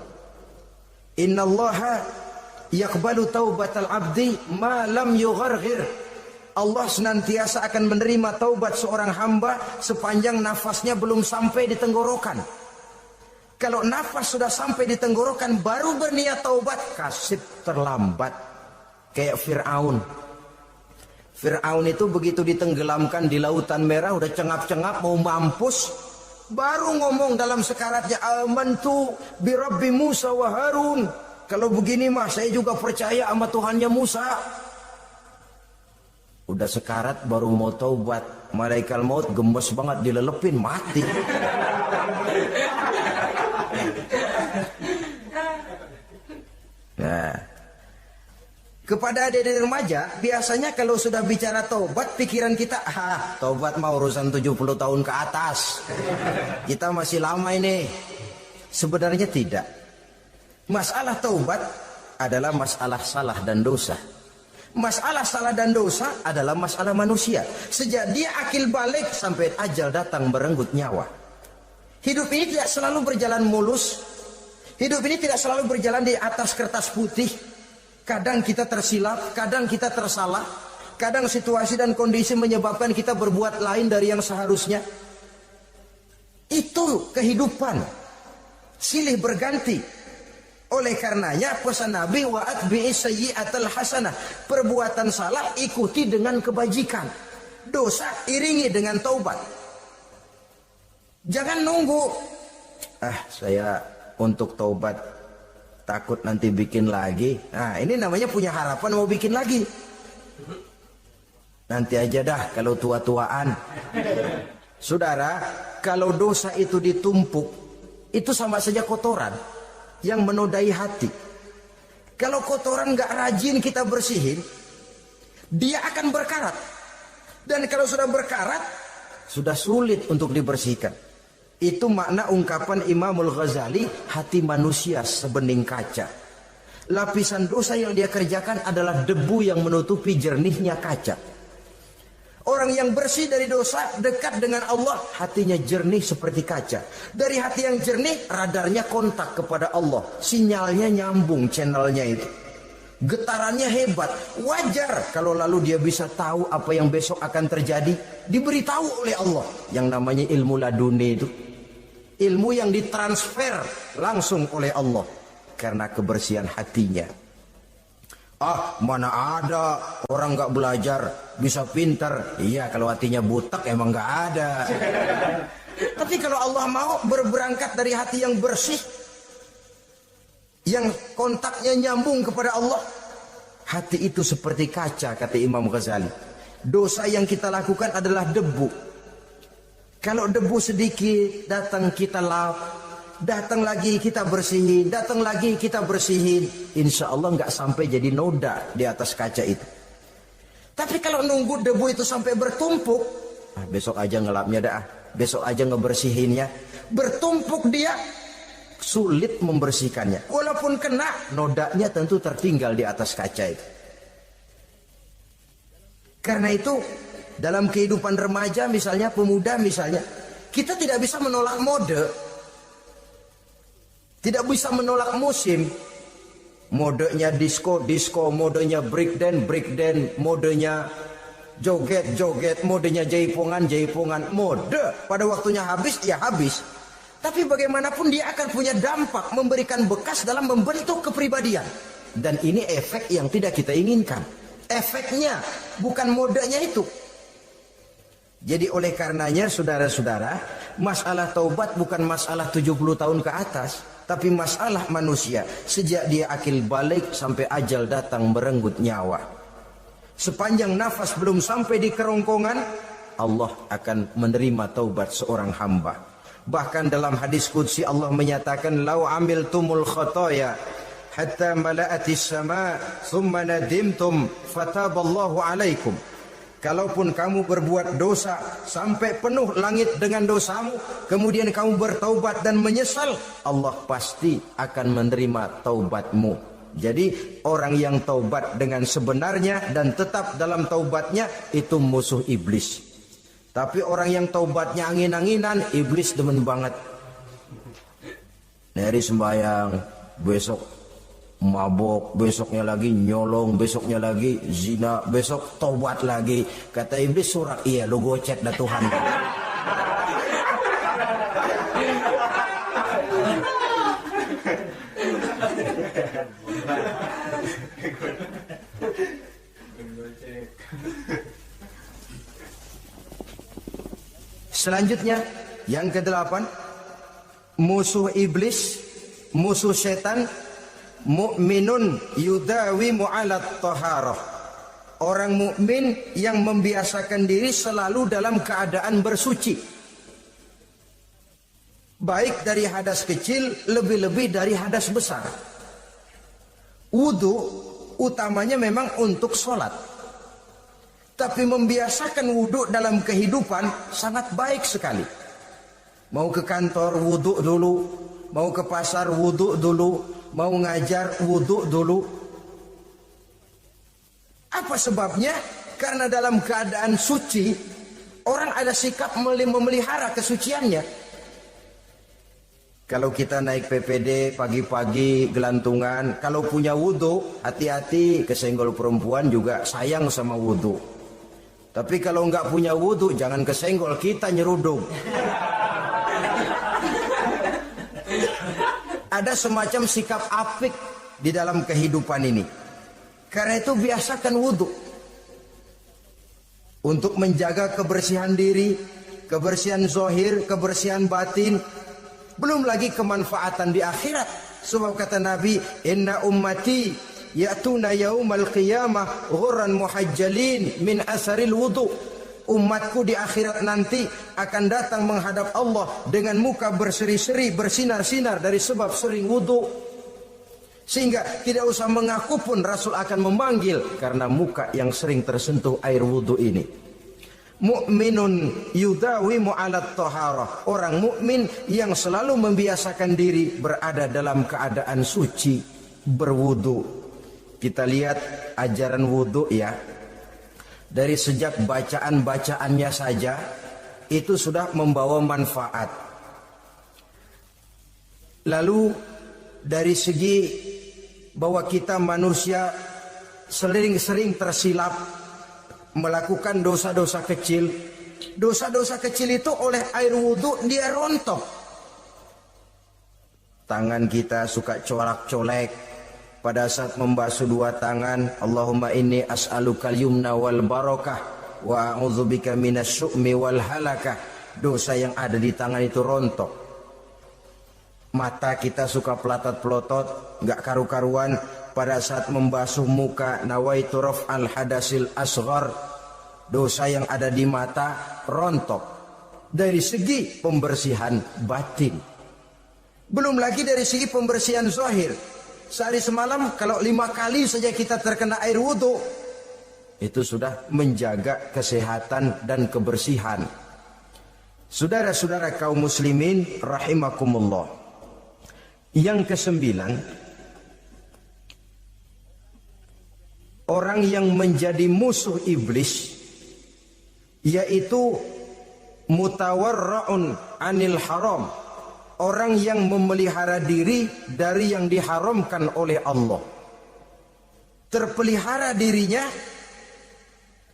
Innallaha yaqbalu taubatal abdi ma lam yugharghir. Allah senantiasa akan menerima taubat seorang hamba sepanjang nafasnya belum sampai di tenggorokan. Kalau nafas sudah sampai di tenggorokan baru berniat taubat, kasih terlambat. Kayak Fir'aun. Fir'aun itu begitu ditenggelamkan di lautan merah, udah cengap-cengap mau mampus, baru ngomong dalam sekaratnya, amantu bi Rabbi Musa wa Harun. Kalau begini mah saya juga percaya sama Tuhannya Musa. Udah sekarat baru mau taubat, malaikat maut gemes banget dilelepin, mati. Nah, kepada adik-adik remaja, biasanya kalau sudah bicara taubat, pikiran kita, taubat mah urusan 70 tahun ke atas. Kita masih lama ini. Sebenarnya tidak. Masalah taubat adalah masalah salah dan dosa. Masalah salah dan dosa adalah masalah manusia. Sejak dia akil balik sampai ajal datang merenggut nyawa. Hidup ini tidak selalu berjalan mulus. Hidup ini tidak selalu berjalan di atas kertas putih. Kadang kita tersilap, kadang kita tersalah. Kadang situasi dan kondisi menyebabkan kita berbuat lain dari yang seharusnya. Itu kehidupan. Silih berganti. Oleh karenanya pesan Nabi, wa atbi'i sayyi'atal hasanah. Perbuatan salah ikuti dengan kebajikan. Dosa iringi dengan taubat. Jangan nunggu. Saya untuk taubat takut nanti bikin lagi. Nah, ini namanya punya harapan mau bikin lagi. Nanti aja dah kalau tua-tuaan. Saudara, kalau dosa itu ditumpuk, itu sama saja kotoran yang menodai hati. Kalau kotoran gak rajin kita bersihin, dia akan berkarat. Dan kalau sudah berkarat, sudah sulit untuk dibersihkan. Itu makna ungkapan Imamul Ghazali, hati manusia sebening kaca. Lapisan dosa yang dia kerjakan adalah debu yang menutupi jernihnya kaca. Orang yang bersih dari dosa, dekat dengan Allah, hatinya jernih seperti kaca. Dari hati yang jernih, radarnya kontak kepada Allah. Sinyalnya nyambung channelnya itu. Getarannya hebat. Wajar kalau lalu dia bisa tahu apa yang besok akan terjadi. Diberitahu oleh Allah. Yang namanya ilmu laduni itu. Ilmu yang ditransfer langsung oleh Allah. Karena kebersihan hatinya. Mana ada orang gak belajar bisa pintar. Iya, kalau hatinya butak emang gak ada. Tapi kalau Allah mau berberangkat dari hati yang bersih, yang kontaknya nyambung kepada Allah, hati itu seperti kaca, kata Imam Ghazali. Dosa yang kita lakukan adalah debu. Kalau debu sedikit datang kita lap, datang lagi kita bersihin, datang lagi kita bersihin, insya Allah nggak sampai jadi noda di atas kaca itu. Tapi kalau nunggu debu itu sampai bertumpuk, besok aja ngelapnya dah, besok aja ngebersihinnya, bertumpuk dia, sulit membersihkannya. Walaupun kena, nodanya tentu tertinggal di atas kaca itu. Karena itu dalam kehidupan remaja misalnya, pemuda misalnya, kita tidak bisa menolak mode, tidak bisa menolak musim. Modenya disco, modenya breakdance, modenya joget, modenya jaipongan. Mode pada waktunya habis, ya habis. Tapi bagaimanapun dia akan punya dampak, memberikan bekas dalam membentuk kepribadian. Dan ini efek yang tidak kita inginkan. Efeknya, bukan modenya itu. Jadi oleh karenanya saudara-saudara, masalah taubat bukan masalah 70 tahun ke atas. Tapi masalah manusia, sejak dia akil balik sampai ajal datang merenggut nyawa. Sepanjang nafas belum sampai di kerongkongan, Allah akan menerima taubat seorang hamba. Bahkan dalam hadis qudsi Allah menyatakan, "Lau amiltumul khotoya hatta mala'atis sama thumma nadimtum fataballahu alaikum." Kalaupun kamu berbuat dosa sampai penuh langit dengan dosamu, kemudian kamu bertaubat dan menyesal, Allah pasti akan menerima taubatmu. Jadi orang yang taubat dengan sebenarnya dan tetap dalam taubatnya itu musuh iblis. Tapi orang yang taubatnya angin-anginan, iblis demen banget. Dari sembahyang, besok mabok, besoknya lagi nyolong, besoknya lagi zina, besok taubat lagi. Kata iblis, surat, iya lu gocet dah Tuhan. Selanjutnya yang ke-8, musuh iblis, musuh setan, mukminun yudawimu 'alat taharah. Orang mukmin yang membiasakan diri selalu dalam keadaan bersuci. Baik dari hadas kecil, lebih-lebih dari hadas besar. Wudu utamanya memang untuk sholat. Tapi membiasakan wudhu dalam kehidupan sangat baik sekali. Mau ke kantor wudhu dulu, mau ke pasar wudhu dulu, mau ngajar wudhu dulu. Apa sebabnya? Karena dalam keadaan suci, orang ada sikap memelihara kesuciannya. Kalau kita naik PPD pagi-pagi gelantungan, kalau punya wudhu, hati-hati, kesenggol perempuan juga sayang sama wudhu. Tapi kalau nggak punya wudhu, jangan kesenggol, kita nyeruduk. Ada semacam sikap apik di dalam kehidupan ini. Karena itu biasakan wudhu. Untuk menjaga kebersihan diri, kebersihan zohir, kebersihan batin. Belum lagi kemanfaatan di akhirat. Sebab kata Nabi, "Inna ummati ya'tuna yaumal qiyamah ghurran muhajjalin min asaril wudu." Umatku di akhirat nanti akan datang menghadap Allah dengan muka berseri-seri, bersinar-sinar dari sebab sering wudu. Sehingga tidak usah mengaku pun Rasul akan memanggil karena muka yang sering tersentuh air wudu ini. Mu'minun yudawimu 'alat taharah. Orang mukmin yang selalu membiasakan diri berada dalam keadaan suci, berwudu. Kita lihat ajaran wudu ya. Dari sejak bacaan-bacaannya saja itu sudah membawa manfaat. Lalu dari segi bahwa kita manusia sering tersilap melakukan dosa-dosa kecil. Dosa-dosa kecil itu oleh air wudhu dia rontok. Tangan kita suka colak-colek pada saat membasuh dua tangan. Allahumma inni as'alukal yumna wal barakah wa a'udzubika minasyu'mi wal halakah. Dosa yang ada di tangan itu rontok. Mata kita suka pelotot-pelotot, nggak karu-karuan pada saat membasuh muka. Nawaitu raf'al hadasil asghar. Dosa yang ada di mata rontok dari segi pembersihan batin. Belum lagi dari segi pembersihan zahir. Sehari semalam kalau 5 kali saja kita terkena air wudhu, itu sudah menjaga kesehatan dan kebersihan. Saudara-saudara kaum muslimin rahimakumullah. Yang kesembilan, orang yang menjadi musuh iblis yaitu mutawarra'un anil haram, orang yang memelihara diri dari yang diharamkan oleh Allah. Terpelihara dirinya,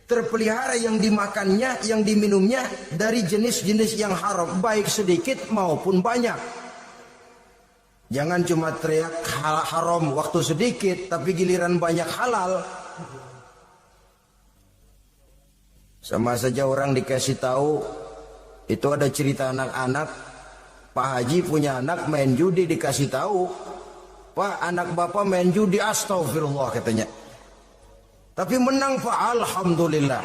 terpelihara yang dimakannya, yang diminumnya dari jenis-jenis yang haram, baik sedikit maupun banyak. Jangan cuma teriak haram waktu sedikit tapi giliran banyak halal. Sama saja orang dikasih tahu, itu ada cerita anak-anak, Pak Haji punya anak main judi, dikasih tahu, Pak, anak bapak main judi, astagfirullah katanya. Tapi menang Pak, alhamdulillah.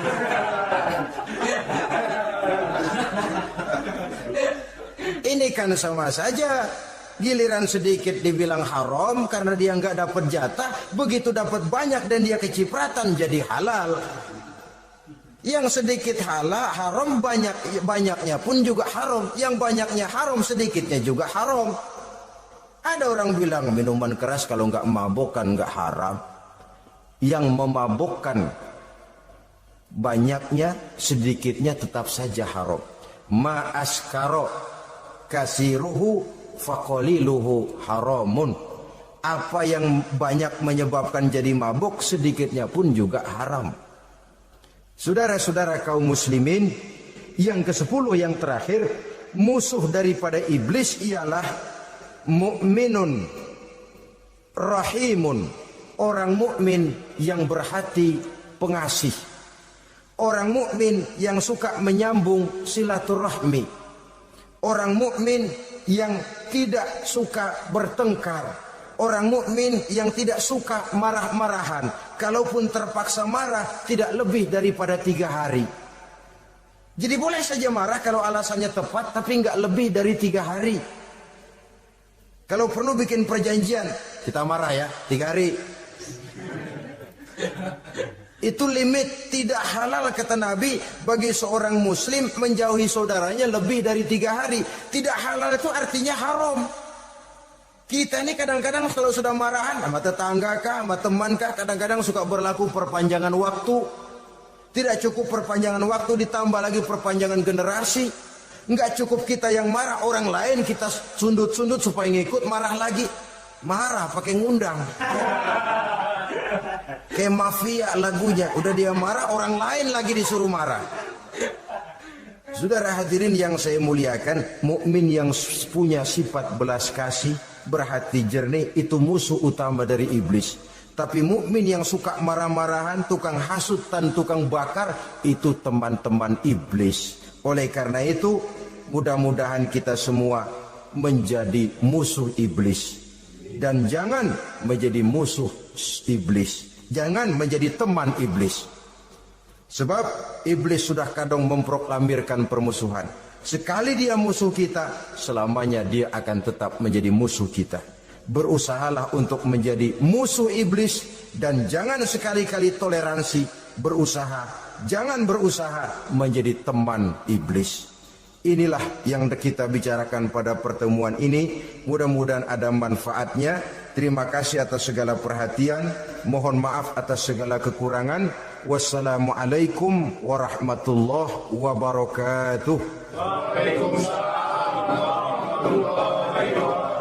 Ini kan sama saja, giliran sedikit dibilang haram karena dia nggak dapat jatah, begitu dapat banyak dan dia kecipratan jadi halal. Yang sedikit halal haram, banyaknya pun juga haram. Yang banyaknya haram, sedikitnya juga haram. Ada orang bilang minuman keras kalau nggak mabukkan nggak haram. Yang memabukkan banyaknya, sedikitnya tetap saja haram. Ma askaro kasiruhu faqaliluhu haramun. Apa yang banyak menyebabkan jadi mabuk, sedikitnya pun juga haram. Saudara-saudara kaum muslimin, yang ke-10 yang terakhir, musuh daripada iblis ialah mu'minun rahimun, orang mukmin yang berhati pengasih, orang mukmin yang suka menyambung silaturahmi, orang mukmin yang tidak suka bertengkar, orang mukmin yang tidak suka marah-marahan. Kalaupun terpaksa marah, tidak lebih daripada 3 hari. Jadi boleh saja marah kalau alasannya tepat, tapi nggak lebih dari 3 hari. Kalau perlu bikin perjanjian, kita marah ya 3 hari. Itu limit. Tidak halal kata Nabi bagi seorang muslim menjauhi saudaranya lebih dari 3 hari. Tidak halal itu artinya haram. Kita ini kadang-kadang kalau sudah marahan sama tetangga kah, sama teman kah, kadang-kadang suka berlaku perpanjangan waktu. Tidak cukup perpanjangan waktu, ditambah lagi perpanjangan generasi. Enggak cukup kita yang marah, orang lain kita sundut-sundut supaya ngikut marah lagi. Marah pakai ngundang. Kayak mafia lagunya, udah dia marah, orang lain lagi disuruh marah. Saudara hadirin yang saya muliakan, mukmin yang punya sifat belas kasih, berhati jernih, itu musuh utama dari iblis. Tapi mukmin yang suka marah-marahan, tukang hasutan, tukang bakar, itu teman-teman iblis. Oleh karena itu, mudah-mudahan kita semua menjadi musuh iblis. Dan jangan menjadi musuh iblis. Jangan menjadi teman iblis. Sebab iblis sudah kadang memproklamirkan permusuhan. Sekali dia musuh kita, selamanya dia akan tetap menjadi musuh kita. Berusahalah untuk menjadi musuh iblis dan jangan sekali-kali toleransi. Jangan berusaha menjadi teman iblis. Inilah yang kita bicarakan pada pertemuan ini. Mudah-mudahan ada manfaatnya. Terima kasih atas segala perhatian. Mohon maaf atas segala kekurangan. Wassalamualaikum warahmatullahi wabarakatuh. Waalaikumsalam warahmatullahi wabarakatuh.